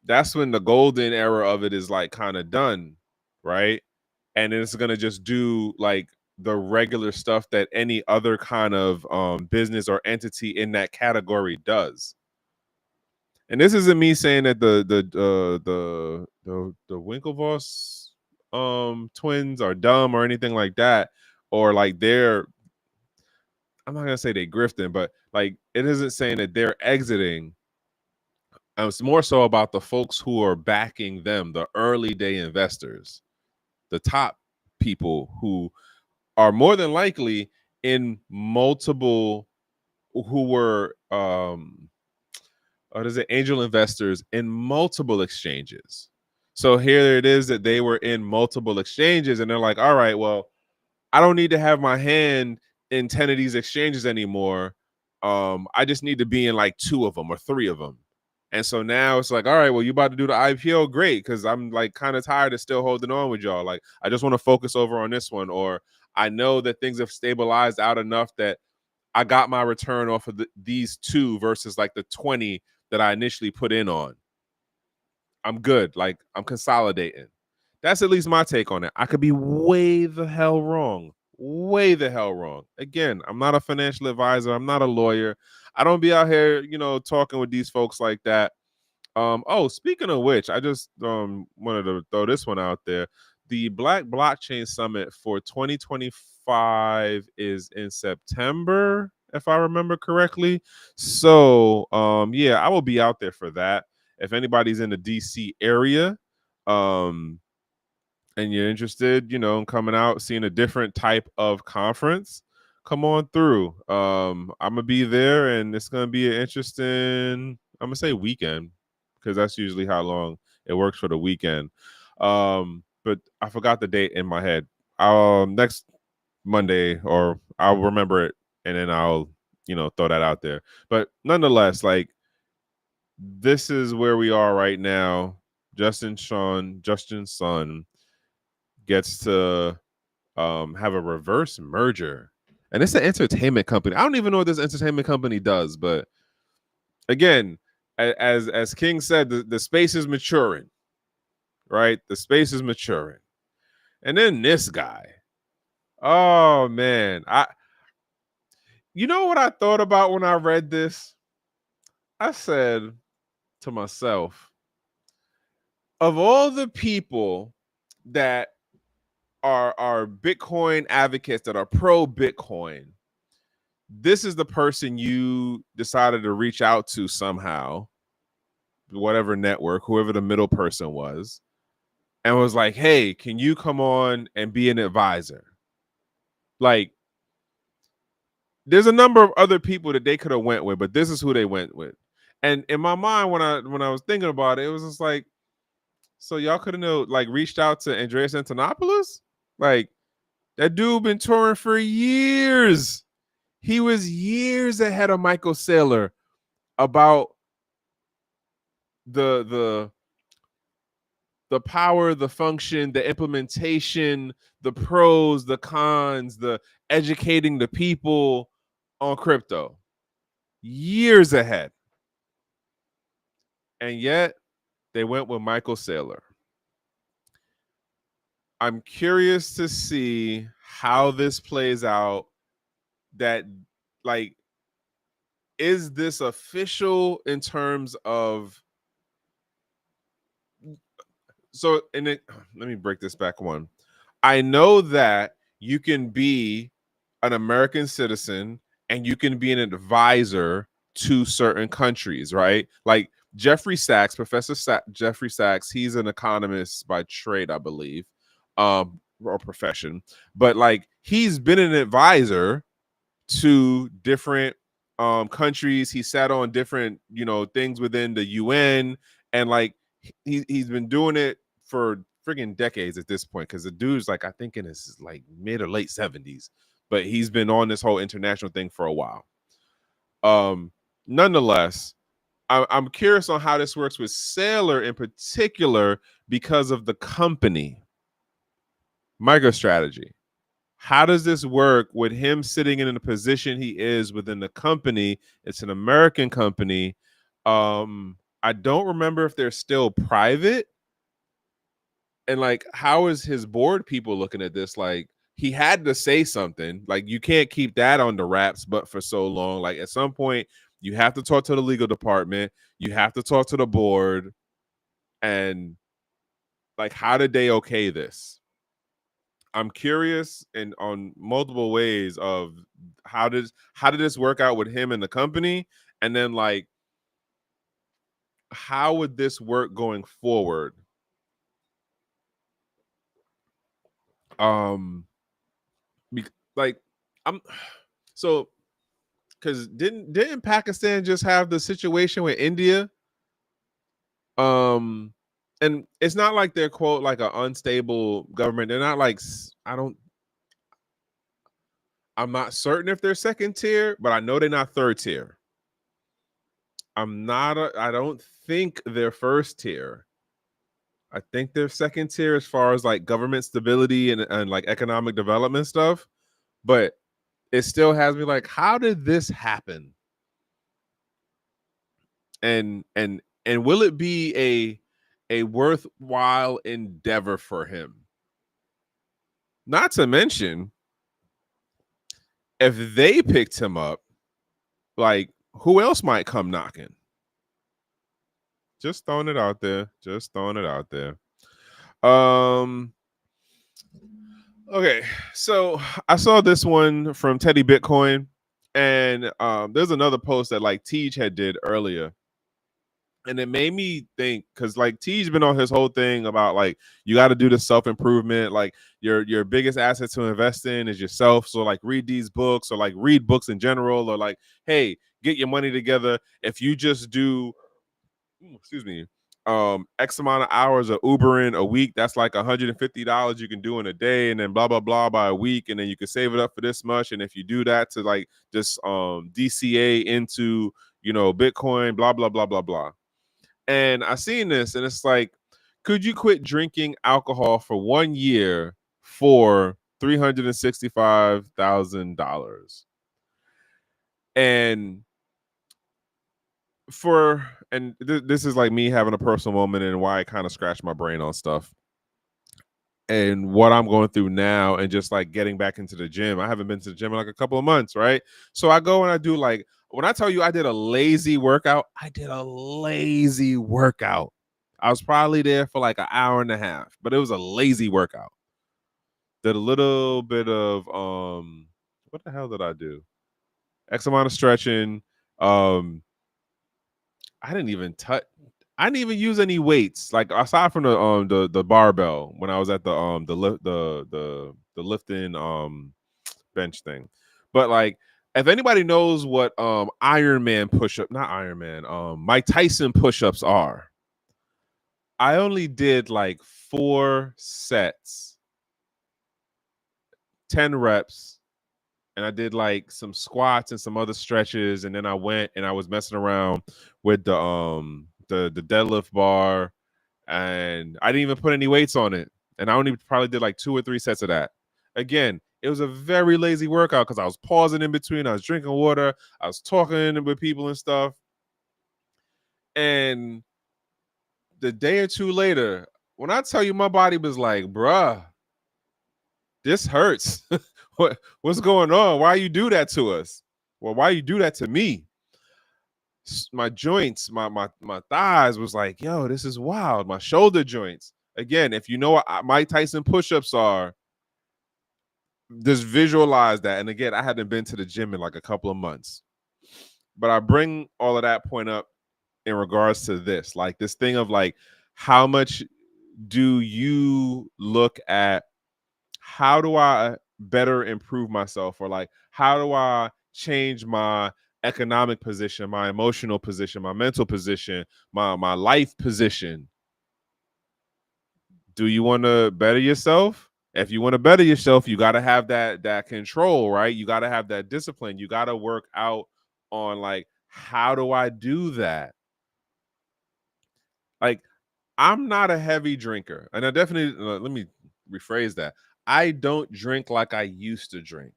that's when the golden era of it is like kind of done, right? And it's gonna just do like the regular stuff that any other kind of business or entity in that category does. And this isn't me saying that the Winklevoss twins are dumb or anything like that, or like I'm not gonna say they grifting, but like, it isn't saying that they're exiting. It's more so about the folks who are backing them, the early day investors, the top people who are more than likely in multiple, who were what is it, angel investors in multiple exchanges. So here it is that they were in multiple exchanges, and they're like, all right, well, I don't need to have my hand in 10 of these exchanges anymore. I just need to be in like 2 of them or 3 of them. And so now it's like, all right, well, you about to do the IPO? Great, because I'm like kind of tired of still holding on with y'all. Like, I just want to focus over on this one, or I know that things have stabilized out enough that I got my return off of these 2 versus like the 20 that I initially put in on. I'm good. Like, I'm consolidating. That's at least my take on it. I could be way the hell wrong. Way the hell wrong. Again, I'm not a financial advisor. I'm not a lawyer. I don't be out here, talking with these folks like that. Speaking of which, I just wanted to throw this one out there. The Black Blockchain Summit for 2025 is in September, if I remember correctly. So, yeah, I will be out there for that. If anybody's in the DC area, and you're interested, in coming out, seeing a different type of conference, come on through. I'm gonna be there, and it's gonna be an interesting, I'm gonna say weekend, because that's usually how long it works for the weekend. But I forgot the date in my head. Next Monday, or I'll remember it, and then I'll, throw that out there. But nonetheless, like, this is where we are right now. Justin's son gets to have a reverse merger, and it's an entertainment company. I don't even know what this entertainment company does, but again, as King said, the space is maturing, right? The space is maturing, and then this guy, oh man, you know what I thought about when I read this? I said to myself, of all the people that are Bitcoin advocates, that are pro Bitcoin, this is the person you decided to reach out to somehow, whatever network, whoever the middle person was, and was like, hey, can you come on and be an advisor? Like, there's a number of other people that they could have went with, but this is who they went with. And in my mind, when I was thinking about it, it was just like, so y'all could have like reached out to Andreas Antonopoulos? Like, that dude been touring for years. He was years ahead of Michael Salyor about the power, the function, the implementation, the pros, the cons, the educating the people on crypto. Years ahead. And yet they went with Michael Salyor. I'm curious to see how this plays out. That, like, is this official in terms of, so, and it, let me break this back one. I know that you can be an American citizen and you can be an advisor to certain countries, right? Like Jeffrey Sachs, Jeffrey Sachs, he's an economist by trade, I believe, or profession, but like he's been an advisor to different countries. He sat on different, things within the UN, and like he's been doing it for friggin' decades at this point, because the dude's like, I think in his like mid or late 70s, but he's been on this whole international thing for a while. Nonetheless, I'm curious on how this works with Salyor in particular, because of the company MicroStrategy. How does this work with him sitting in the position he is within the company? It's an American company. I don't remember if they're still private. And like, how is his board people looking at this? Like, he had to say something. Like, you can't keep that on the wraps, but for so long. Like, at some point, you have to talk to the legal department. You have to talk to the board. And like, how did they okay this? I'm curious and on multiple ways of how did this work out with him and the company, and then like, how would this work going forward? Um, like, I'm so, because didn't Pakistan just have the situation with India? Um, and it's not like they're quote like an unstable government. They're not like I'm not certain if they're second tier, but I know they're not third tier. I don't think they're first tier. I think they're second tier as far as like government stability and like economic development stuff. But it still has me like, how did this happen? And will it be a worthwhile endeavor for him? Not to mention, if they picked him up, like who else might come knocking? Just throwing it out there. Just throwing it out there. Okay, so I saw this one from Teddy Bitcoin, and there's another post that like Tej had did earlier, and it made me think because like T's been on his whole thing about like you got to do the self-improvement, like your biggest asset to invest in is yourself. So like read these books or like read books in general, or like, hey, get your money together. If you just do excuse me, X amount of hours of Ubering a week, that's like $150 you can do in a day, and then blah blah blah by a week, and then you can save it up for this much. And if you do that to like just DCA into Bitcoin, blah blah blah blah blah. And I seen this, and it's like, could you quit drinking alcohol for 1 year for $365,000? And this is like me having a personal moment and why I kind of scratched my brain on stuff and what I'm going through now, and just like getting back into the gym. I haven't been to the gym in like a couple of months, right? So I go and I do like, when I tell you I did a lazy workout, I did a lazy workout. I was probably there for like an hour and a half, but it was a lazy workout. Did a little bit of what the hell did I do? X amount of stretching. I didn't even touch. I didn't even use any weights, like aside from the barbell when I was at the lifting bench thing. But like, if anybody knows what Iron Man push-up, not Iron Man, Mike Tyson push-ups are, I only did like 4 sets, 10 reps, and I did like some squats and some other stretches, and then I went and I was messing around with the deadlift bar, and I didn't even put any weights on it, and I only probably did like 2 or 3 sets of that. Again, it was a very lazy workout because I was pausing in between, I was drinking water, I was talking with people and stuff. And the day or two later, when I tell you my body was like, bruh, this hurts. What's going on? Why you do that to us? Well, why you do that to me? My joints, my thighs was like, yo, this is wild. My shoulder joints. Again, if you know what Mike Tyson push-ups are, just visualize that. And again, I hadn't been to the gym in like a couple of months. But I bring all of that point up in regards to this, like this thing of like, how much do you look at, how do I better improve myself, or like how do I change my economic position, my emotional position, my mental position, my life position? Do you want to better yourself? If you want to better yourself, you got to have that control, right? You got to have that discipline. You got to work out on like, how do I do that? Like, I'm not a heavy drinker, and I definitely let me rephrase that. I don't drink like I used to drink.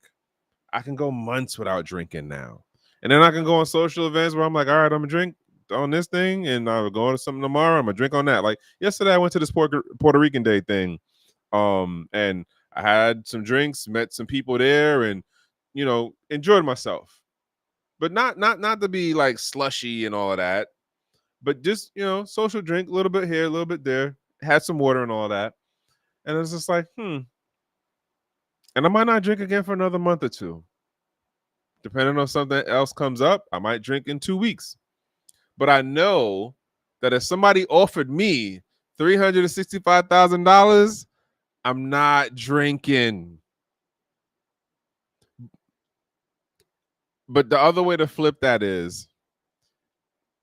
I can go months without drinking now. And then I can go on social events where I'm like, all right, I'm gonna drink on this thing, and I'm going to something tomorrow. I'm gonna drink on that. Like yesterday, I went to this Puerto Rican Day thing, and I had some drinks, met some people there, and enjoyed myself. But not to be like slushy and all of that, but just social drink, a little bit here, a little bit there. Had some water and all that, and it's just like, and I might not drink again for another month or two. Depending on something else comes up, I might drink in 2 weeks. But I know that if somebody offered me $365,000, I'm not drinking. But the other way to flip that is,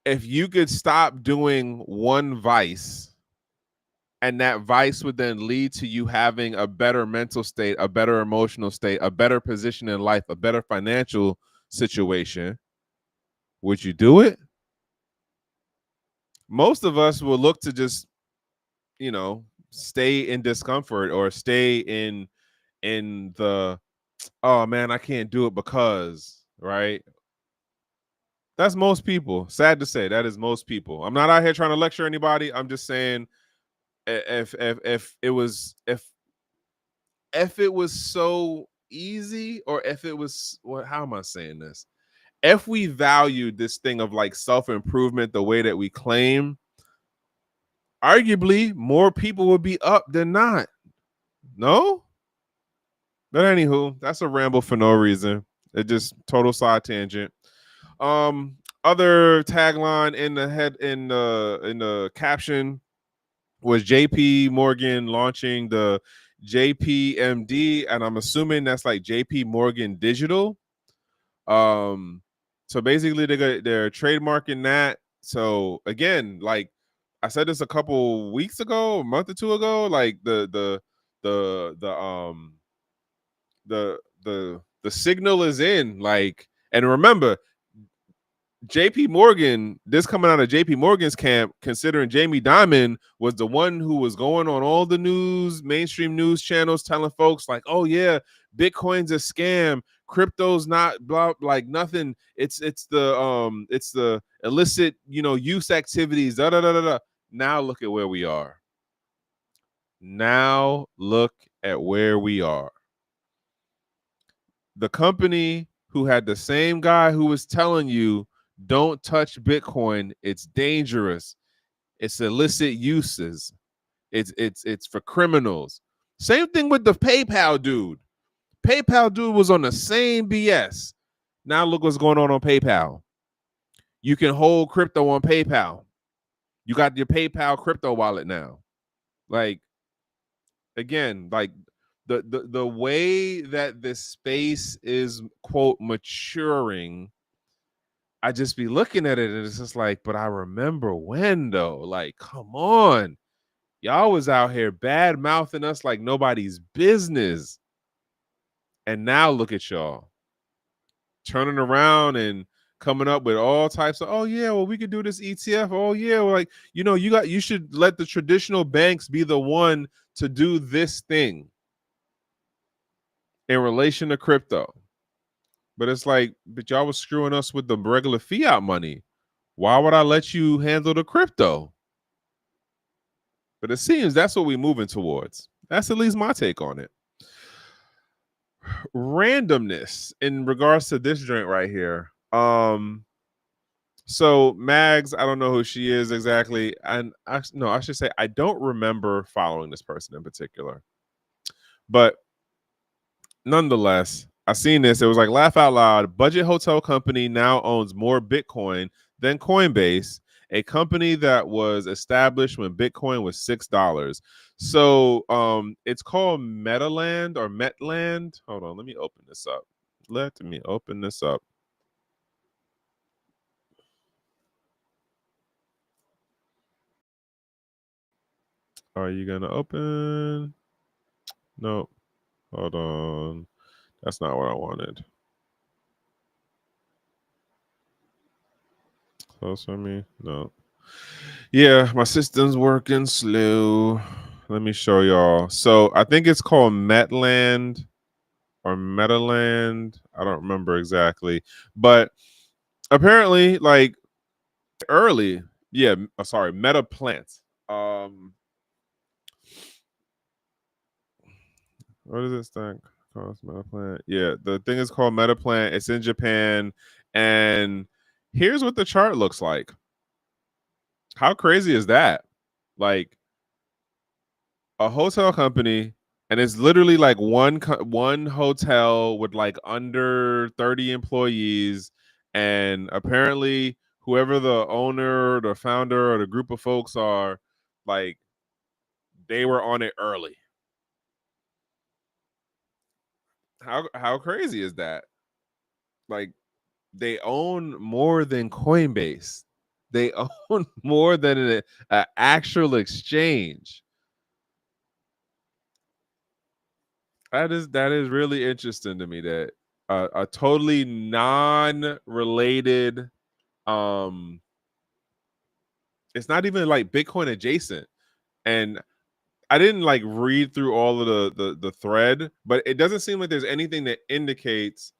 if you could stop doing one vice And that vice would then lead to you having a better mental state, a better emotional state, a better position in life, a better financial situation, would you do it? Most of us will look to just, stay in discomfort or stay in the, oh man, I can't do it because, right? That's most people. Sad to say, that is most people. I'm not out here trying to lecture anybody. I'm just saying, if it was if it was so easy, or if it was, what, how am I saying this? If we valued this thing of like self-improvement the way that we claim, arguably more people would be up than not. No? But anywho, that's a ramble for no reason. It just total side tangent. Other tagline in the head, in the caption, was Jpmorgan launching the JPMD, and I'm assuming that's like Jpmorgan Digital. So basically they're trademarking that. So again, like I said this a couple weeks ago, a month or two ago, like the signal is in. Like, and remember, Jpmorgan, this coming out of Jpmorgan's camp, considering Jamie Dimon was the one who was going on all the news, mainstream news channels, telling folks like, oh yeah, Bitcoin's a scam, crypto's not blah, like nothing. It's the illicit, use activities. Da da da da da. Now look at where we are. Now look at where we are. The company who had the same guy who was telling you, don't touch Bitcoin, it's dangerous, it's illicit uses, it's for criminals. Same thing with the PayPal dude. PayPal dude was on the same BS. Now look what's going on PayPal. You can hold crypto on PayPal. You got your PayPal crypto wallet now. Like, again, like the way that this space is, quote, maturing, I just be looking at it and it's just like, but I remember when though. Like, come on. Y'all was out here bad mouthing us like nobody's business. And now look at y'all turning around and coming up with all types of, oh yeah, well, we could do this ETF. Oh yeah, well, like, you should let the traditional banks be the one to do this thing in relation to crypto. But it's like, but y'all was screwing us with the regular fiat money. Why would I let you handle the crypto? But it seems that's what we're moving towards. That's at least my take on it. Randomness in regards to this joint right here. So Mags, I don't know who she is exactly, and I should say I don't remember following this person in particular, but nonetheless, I seen this. It was like, laugh out loud. Budget hotel company now owns more Bitcoin than Coinbase, a company that was established when Bitcoin was $6. So it's called Metaland or Metland. Hold on, let me open this up. Let me open this up. Are you gonna open? No. Hold on. That's not what I wanted. Close for me? No. Yeah, my system's working slow. Let me show y'all. So I think it's called Metland or Metaland. I don't remember exactly. But apparently, like, early, yeah, sorry, Metaplant. What is this thing? Metaplant. Yeah, the thing is called Metaplant. It's in Japan. And here's what the chart looks like. How crazy is that? Like, a hotel company, and it's literally like one hotel with like under 30 employees, and apparently whoever the owner, the founder, or the group of folks are, like, they were on it early. How crazy is that? Like, they own more than Coinbase. They own more than an actual exchange. That is really interesting to me that a totally non-related it's not even like Bitcoin adjacent. And I didn't like read through all of the thread, but it doesn't seem like there's anything that indicates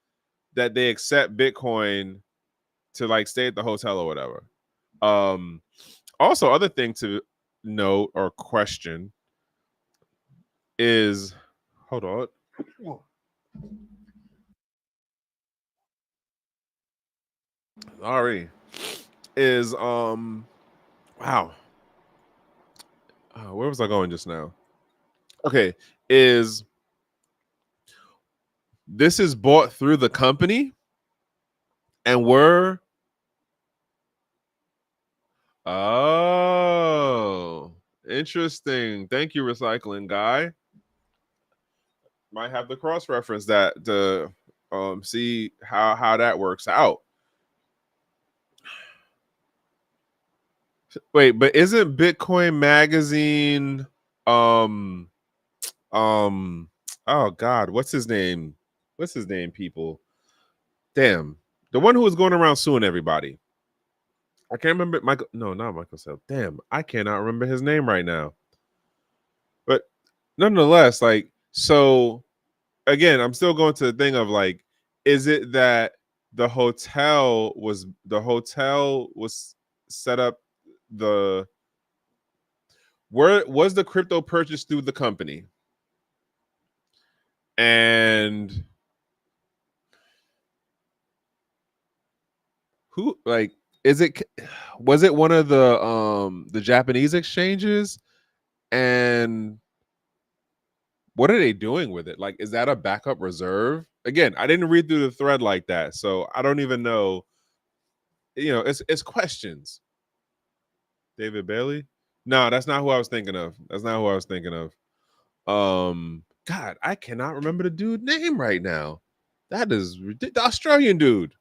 that they accept Bitcoin to like stay at the hotel or whatever. Um Also, other thing to note or question is, hold on. Sorry. Is wow. Where was I going just now? Okay, is this is bought through the company and we're oh interesting. Thank you, recycling guy. Might have to cross reference that to see how that works out. Wait, but isn't Bitcoin Magazine um um oh god, what's his name? What's his name, people? Damn. The one who was going around suing everybody. I can't remember Michael. No, not Michael Salyor. Damn, I cannot remember his name right now. But nonetheless, like, so again, I'm still going to the thing of like, is it that the hotel was set up the where was the crypto purchased through the company? And who like is it was it one of the Japanese exchanges? And what are they doing with it? Like, is that a backup reserve? Again, I didn't read through the thread like that, so I don't even know. It's questions. David Bailey? No, that's not who I was thinking of. That's not who I was thinking of. God, I cannot remember the dude name right now. That is the Australian dude.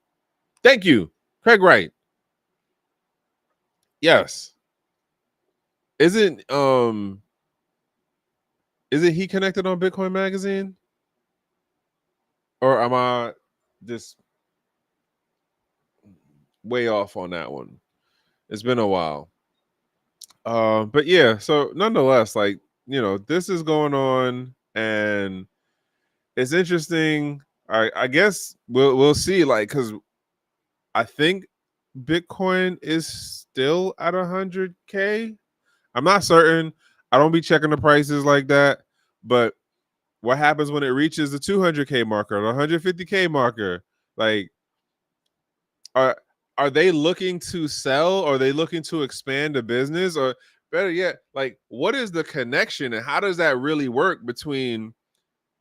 Thank you, Craig Wright. Yes, isn't isn't he connected on Bitcoin Magazine? Or am I just way off on that one? It's been a while. But yeah, so nonetheless, like, this is going on and it's interesting. I guess we'll see, like, because I think Bitcoin is still at 100K. I'm not certain. I don't be checking the prices like that. But what happens when it reaches the 200K marker, the 150K marker? Like, are are they looking to sell? Or are they looking to expand a business? Or better yet, like, what is the connection and how does that really work between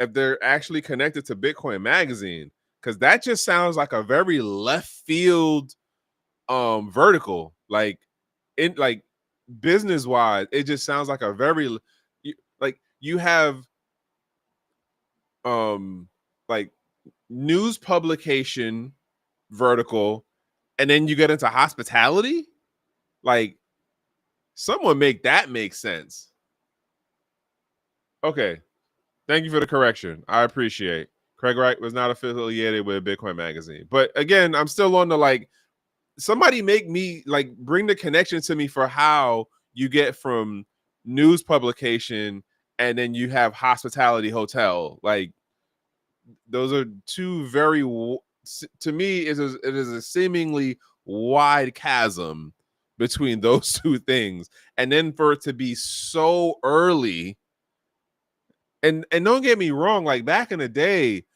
if they're actually connected to Bitcoin Magazine? Because that just sounds like a very left field vertical. Like, in like business wise, it just sounds like a very like you have um like news publication vertical, and then you get into hospitality. Like, someone make that make sense. Okay, thank you for the correction. I appreciate. Craig Wright was not affiliated with Bitcoin Magazine, but again, I'm still on the like. Somebody make me like bring the connection to me for how you get from news publication and then you have hospitality hotel. Like, those are two very to me it is a seemingly wide chasm between those two things, and then for it to be so early. And don't get me wrong, like back in the day,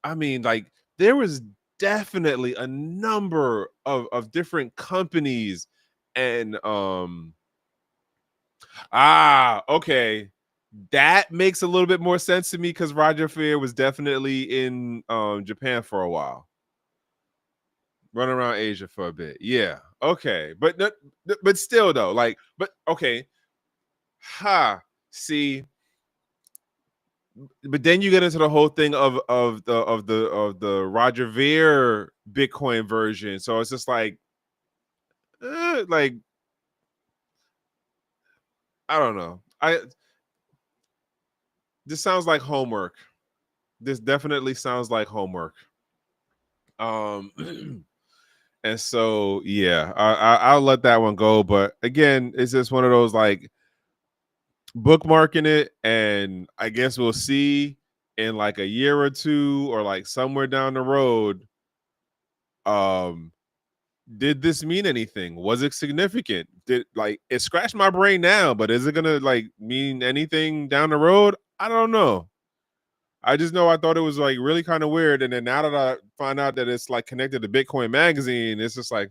I mean, like, there was definitely a number of different companies. And okay, that makes a little bit more sense to me because Roger Fair was definitely in Japan for a while, run around Asia for a bit. Yeah. Okay. But still though, like, but okay. See, but then you get into the whole thing of the Roger Ver Bitcoin version. So it's just like I don't know. This sounds like homework. this definitely sounds like homework. And so yeah, I'll let that one go. But again, it's just one of those like bookmarking it, and I guess we'll see in like a year or two or like somewhere down the road. Did this mean anything? Was it significant? Did like it scratched my brain now, but is it gonna like mean anything down the road? I don't know. I just know I thought it was like really kind of weird, and then now that I find out that it's like connected to Bitcoin Magazine, it's just like,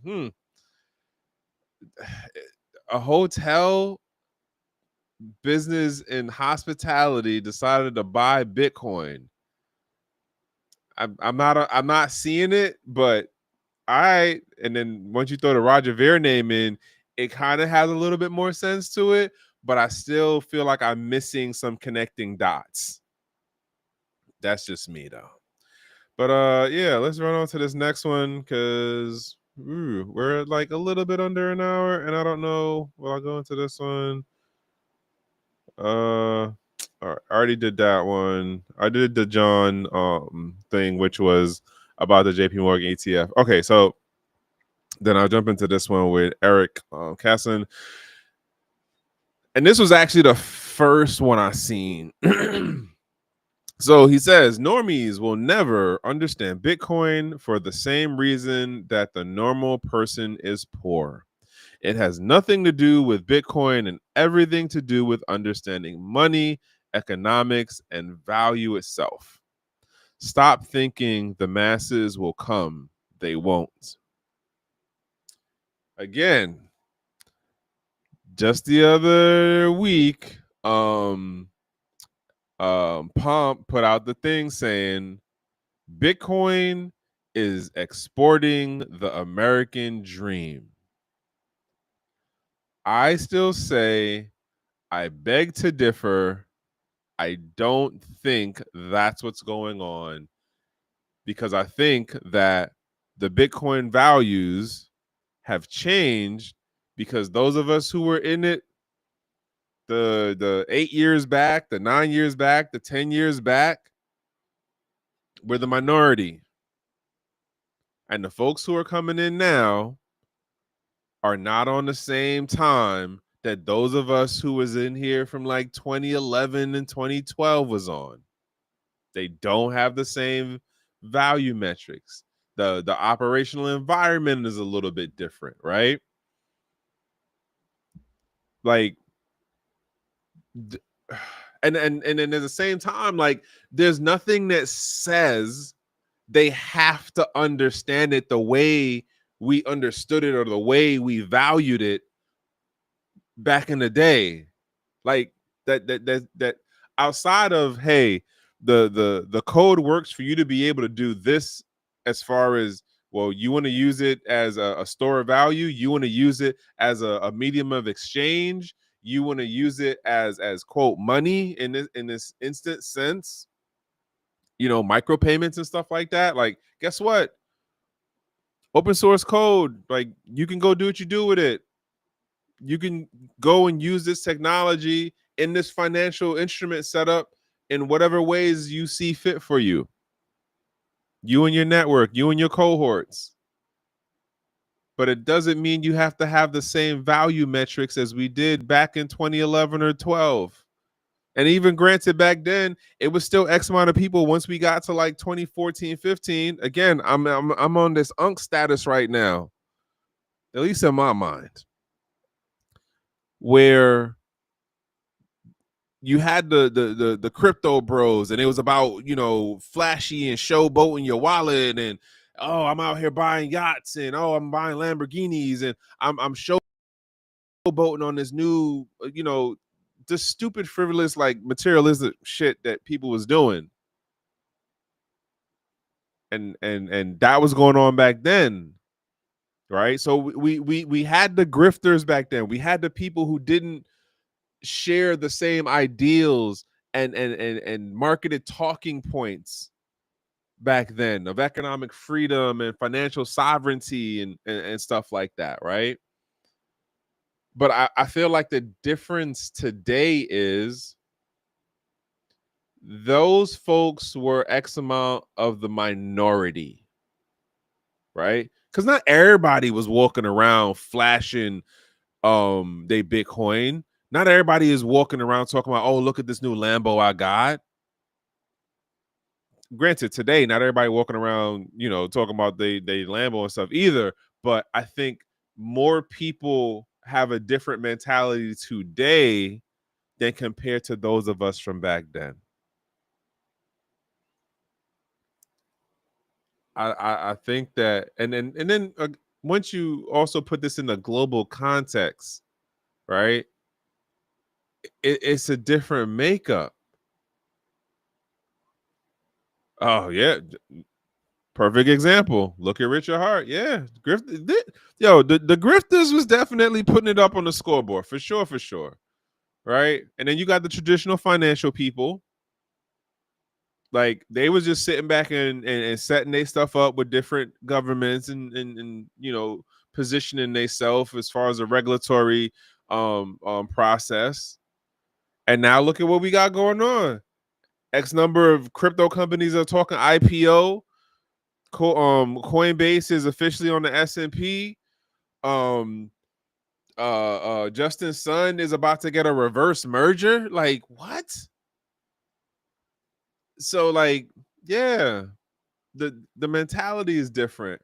a hotel business in hospitality decided to buy Bitcoin. I'm not seeing it, but and then once you throw the Roger Ver name in, it kind of has a little bit more sense to it, but I still feel like I'm missing some connecting dots. That's just me though. But yeah, let's run on to this next one because we're like a little bit under an hour, and I don't know. Will I go into this one? I already did that one. I did the John thing, which was about the Jpmorgan ETF. Okay, so then I'll jump into this one with Eric Casson. And this was actually the first one I seen. So he says normies will never understand Bitcoin for the same reason that the normal person is poor. It has nothing to do with Bitcoin and everything to do with understanding money, economics, and value itself. Stop thinking the masses will come. They won't. Again, just the other week, Pomp put out the thing saying Bitcoin is exporting the American dream. I still say I beg to differ. I don't think that's what's going on, because I think that the Bitcoin values have changed because those of us who were in it the 8 years back, the 9 years back, the 10 years back, we're the minority. And the folks who are coming in now are not on the same time that those of us who was in here from like 2011 and 2012 was on. They don't have the same value metrics. The operational environment is a little bit different, right? Like and then at the same time, like there's nothing that says they have to understand it the way we understood it or the way we valued it back in the day. Like that outside of, hey, the code works for you to be able to do this, as far as, well, you want to use it as a store of value, you want to use it as a medium of exchange, you want to use it as quote money in this instant sense, micropayments and stuff like that. Like, guess what? Open source code, like you can go do what you do with it. You can go and use this technology in this financial instrument setup in whatever ways you see fit for you. You and your network, you and your cohorts. But it doesn't mean you have to have the same value metrics as we did back in 2011 or 12. And even granted, back then, it was still X amount of people. Once we got to like 2014, 15, again, I'm on this unk status right now, at least in my mind, where you had the crypto bros, and it was about, flashy and showboating your wallet, and oh, I'm out here buying yachts, and oh, I'm buying Lamborghinis, and I'm showboating on this new, this stupid frivolous like materialistic shit that people was doing. And that was going on back then, right? So we had the grifters back then. We had the people who didn't share the same ideals and marketed talking points back then of economic freedom and financial sovereignty and stuff like that, right? But I feel like the difference today is those folks were X amount of the minority, right? Because not everybody was walking around flashing they Bitcoin. Not everybody is walking around talking about, oh, look at this new Lambo I got. Granted, today not everybody walking around, talking about they Lambo and stuff either. But I think more people have a different mentality today than compared to those of us from back then. I think that, and then once you also put this in a global context, right? It's a different makeup. Oh yeah, perfect example. Look at Richard Hart. Yeah, the grifters was definitely putting it up on the scoreboard for sure, right? And then you got the traditional financial people. Like they was just sitting back and setting their stuff up with different governments and positioning themselves as far as a regulatory process. And now look at what we got going on. X number of crypto companies are talking IPO. Coinbase is officially on the S&P. Justin Sun is about to get a reverse merger. Like what? So like, yeah, the mentality is different.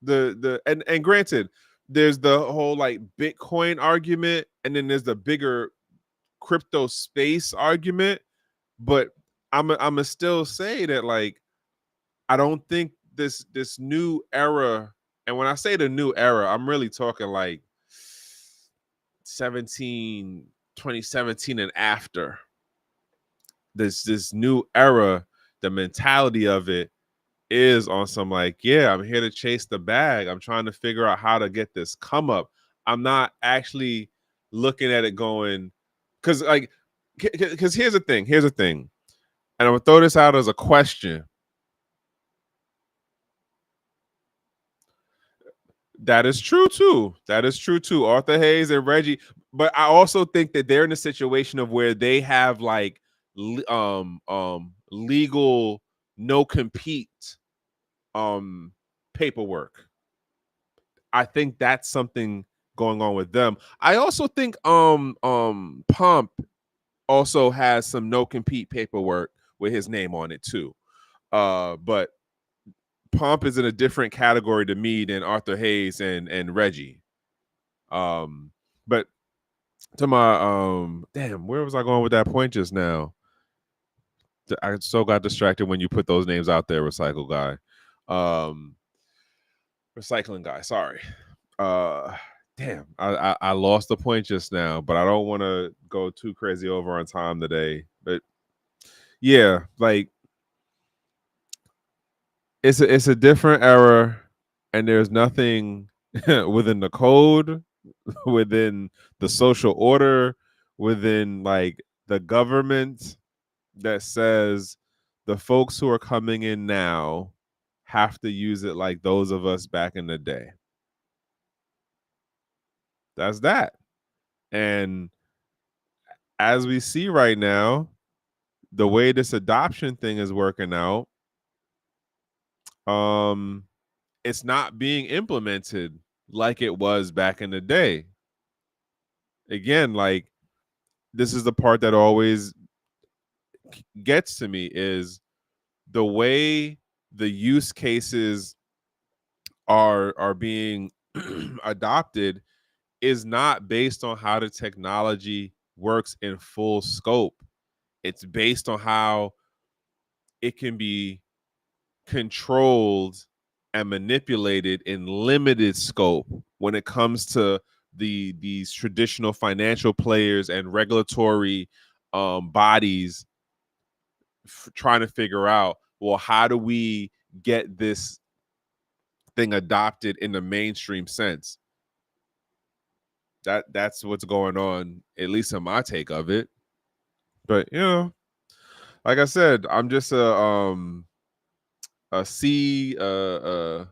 And granted, there's the whole like Bitcoin argument, and then there's the bigger crypto space argument. But I'm still say that like I don't think this new era, and when I say the new era, I'm really talking like 2017 and after. This new era, the mentality of it is on some like, yeah, I'm here to chase the bag. I'm trying to figure out how to get this come up. I'm not actually looking at it going, because here's the thing, and I'm gonna throw this out as a question. That is true too. Arthur Hayes and Reggie, but I also think that they're in a situation of where they have like legal no compete paperwork. I think that's something going on with them. I also think Pump also has some no compete paperwork with his name on it too. But Pump is in a different category to me than Arthur Hayes and Reggie. But to my damn, where was I going with that point just now? I so got distracted when you put those names out there, recycle guy. Recycling guy, sorry. Damn, I lost the point just now, but I don't want to go too crazy over on time today. But yeah, like it's a different era, and there's nothing within the code, within the social order, within like the government that says the folks who are coming in now have to use it like those of us back in the day. That's that. And as we see right now, the way this adoption thing is working out, it's not being implemented like it was back in the day. Again, like this is the part that always gets to me is the way the use cases are being adopted is not based on how the technology works in full scope. It's based on how it can be controlled and manipulated in limited scope when it comes to these traditional financial players and regulatory bodies trying to figure out, well, how do we get this thing adopted in the mainstream sense? That's what's going on, at least in my take of it. But like I said, I'm just a sea, a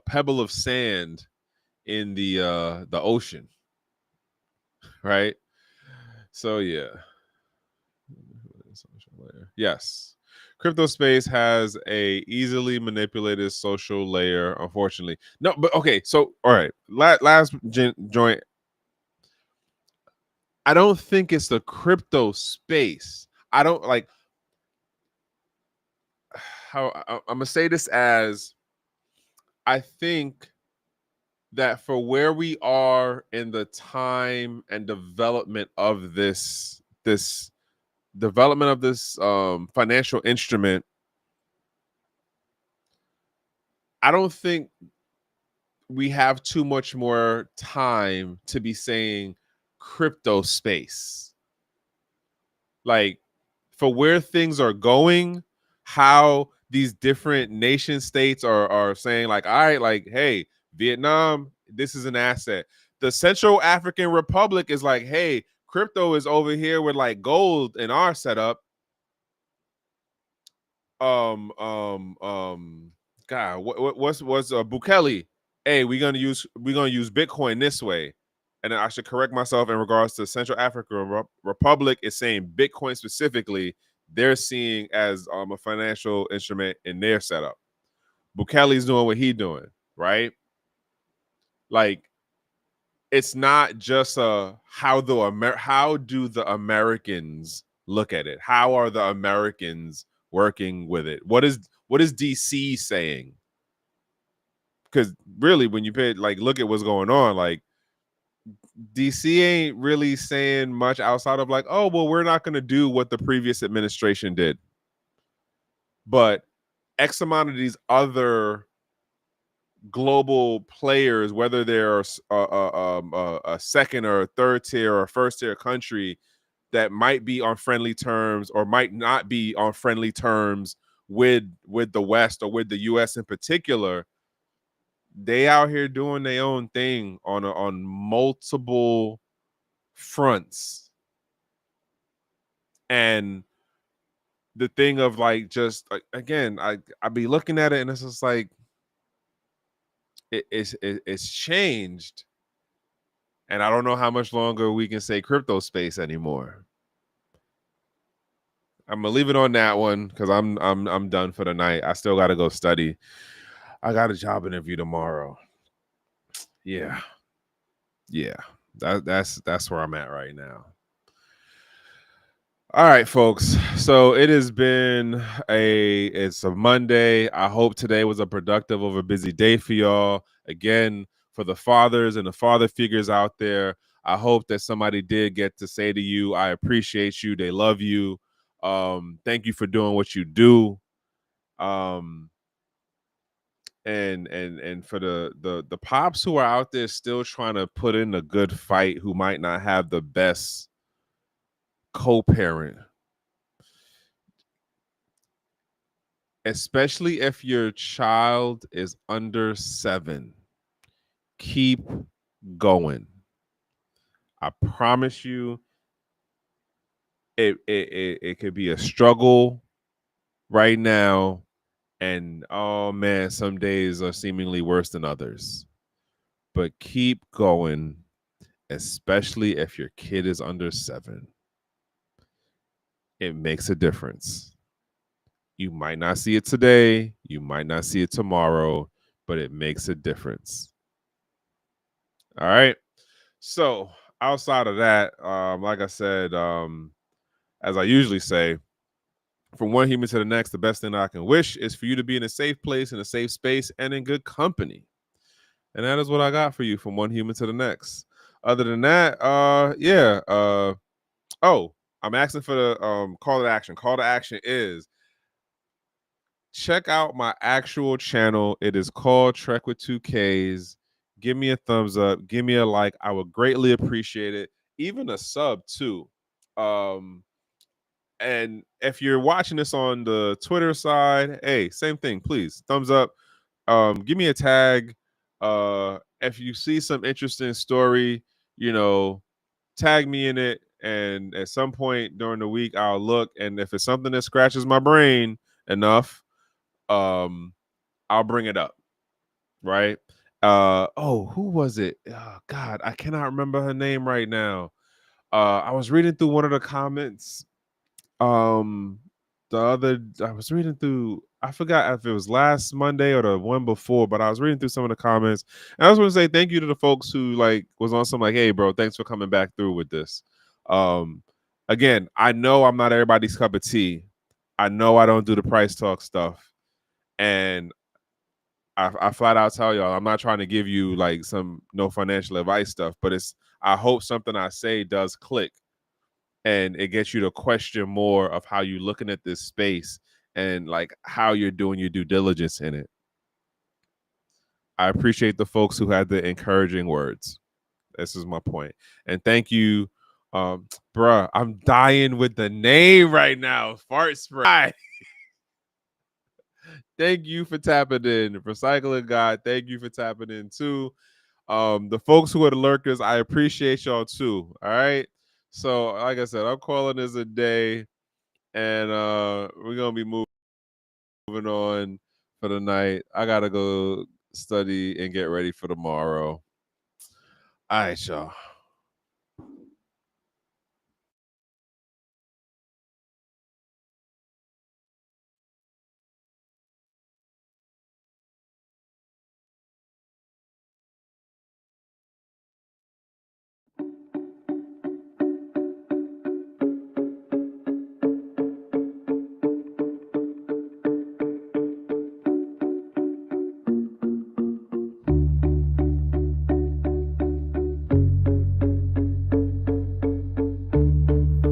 pebble of sand in the ocean, right? So yeah. layer. Yes. Crypto space has a easily manipulated social layer, unfortunately. No, but okay. So, all right. Last joint. I don't think it's the crypto space. I don't like how I'm gonna say this as I think that for where we are in the time and development of this development of this financial instrument, I don't think we have too much more time to be saying crypto space. Like for where things are going, how these different nation states are saying like, all right, like, hey, Vietnam, this is an asset. The Central African Republic is like, hey, crypto is over here with like gold in our setup. um um um God, what's Bukele? Hey, we're gonna use Bitcoin this way, and I should correct myself in regards to Central African Republic is saying Bitcoin specifically. They're seeing as a financial instrument in their setup. Bukele's doing what he's doing, right? Like it's not just how do the Americans look at it? How are the Americans working with it? What is DC saying? Because really, when you look at what's going on, like DC ain't really saying much outside of like, oh well, we're not going to do what the previous administration did, but X amount of these other global players, whether they're a second or a third tier or a first tier country that might be on friendly terms or might not be on friendly terms with the West or with the US in particular, they out here doing their own thing on multiple fronts. And the thing of like just again, I be looking at it and it's just like it's changed. And I don't know how much longer we can say crypto space anymore. I'm gonna leave it on that one because I'm done for the night. I still gotta go study. I got a job interview tomorrow. Yeah. Yeah. That's where I'm at right now. All right, folks. So it has been it's a Monday. I hope today was a productive of a busy day for y'all. Again, for the fathers and the father figures out there, I hope that somebody did get to say to you, I appreciate you. They love you. Thank you for doing what you do. And for the pops who are out there still trying to put in a good fight, who might not have the best co-parent, especially if your child is under 7, keep going. I promise you, it could be a struggle right now, and oh man, some days are seemingly worse than others. But keep going, especially if your kid is under 7. It makes a difference. You might not see it today, you might not see it tomorrow, but it makes a difference. All right. So outside of that, like I said, as I usually say, from one human to the next, the best thing I can wish is for you to be in a safe place, in a safe space, and in good company. And that is what I got for you from one human to the next. Other than that, yeah. Oh, I'm asking for the call to action. Call to action is check out my actual channel. It is called Trek with 2Ks. Give me a thumbs up. Give me a like. I would greatly appreciate it. Even a sub too. And if you're watching this on the Twitter side, hey, same thing. Please thumbs up. Give me a tag. If you see some interesting story, tag me in it. And at some point during the week, I'll look. And if it's something that scratches my brain enough, I'll bring it up. Right. Who was it? Oh, God, I cannot remember her name right now. I was reading through one of the comments. I was reading through, I forgot if it was last Monday or the one before, but I was reading through some of the comments. And I just want to say thank you to the folks who like was on some like, hey, bro, thanks for coming back through with this. Again, I know I'm not everybody's cup of tea. I know I don't do the price talk stuff. And I flat out tell y'all, I'm not trying to give you like some no financial advice stuff, but I hope something I say does click and it gets you to question more of how you're looking at this space and like how you're doing your due diligence in it. I appreciate the folks who had the encouraging words. This is my point. And thank you, bruh. I'm dying with the name right now. Fart spray. Thank you for tapping in. Recycling God, thank you for tapping in too. The folks who are the lurkers, I appreciate y'all too. All right. So, like I said, I'm calling this a day, and we're gonna be moving on for the night. I gotta go study and get ready for tomorrow. All right, y'all.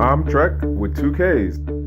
I'm Trek with 2Ks.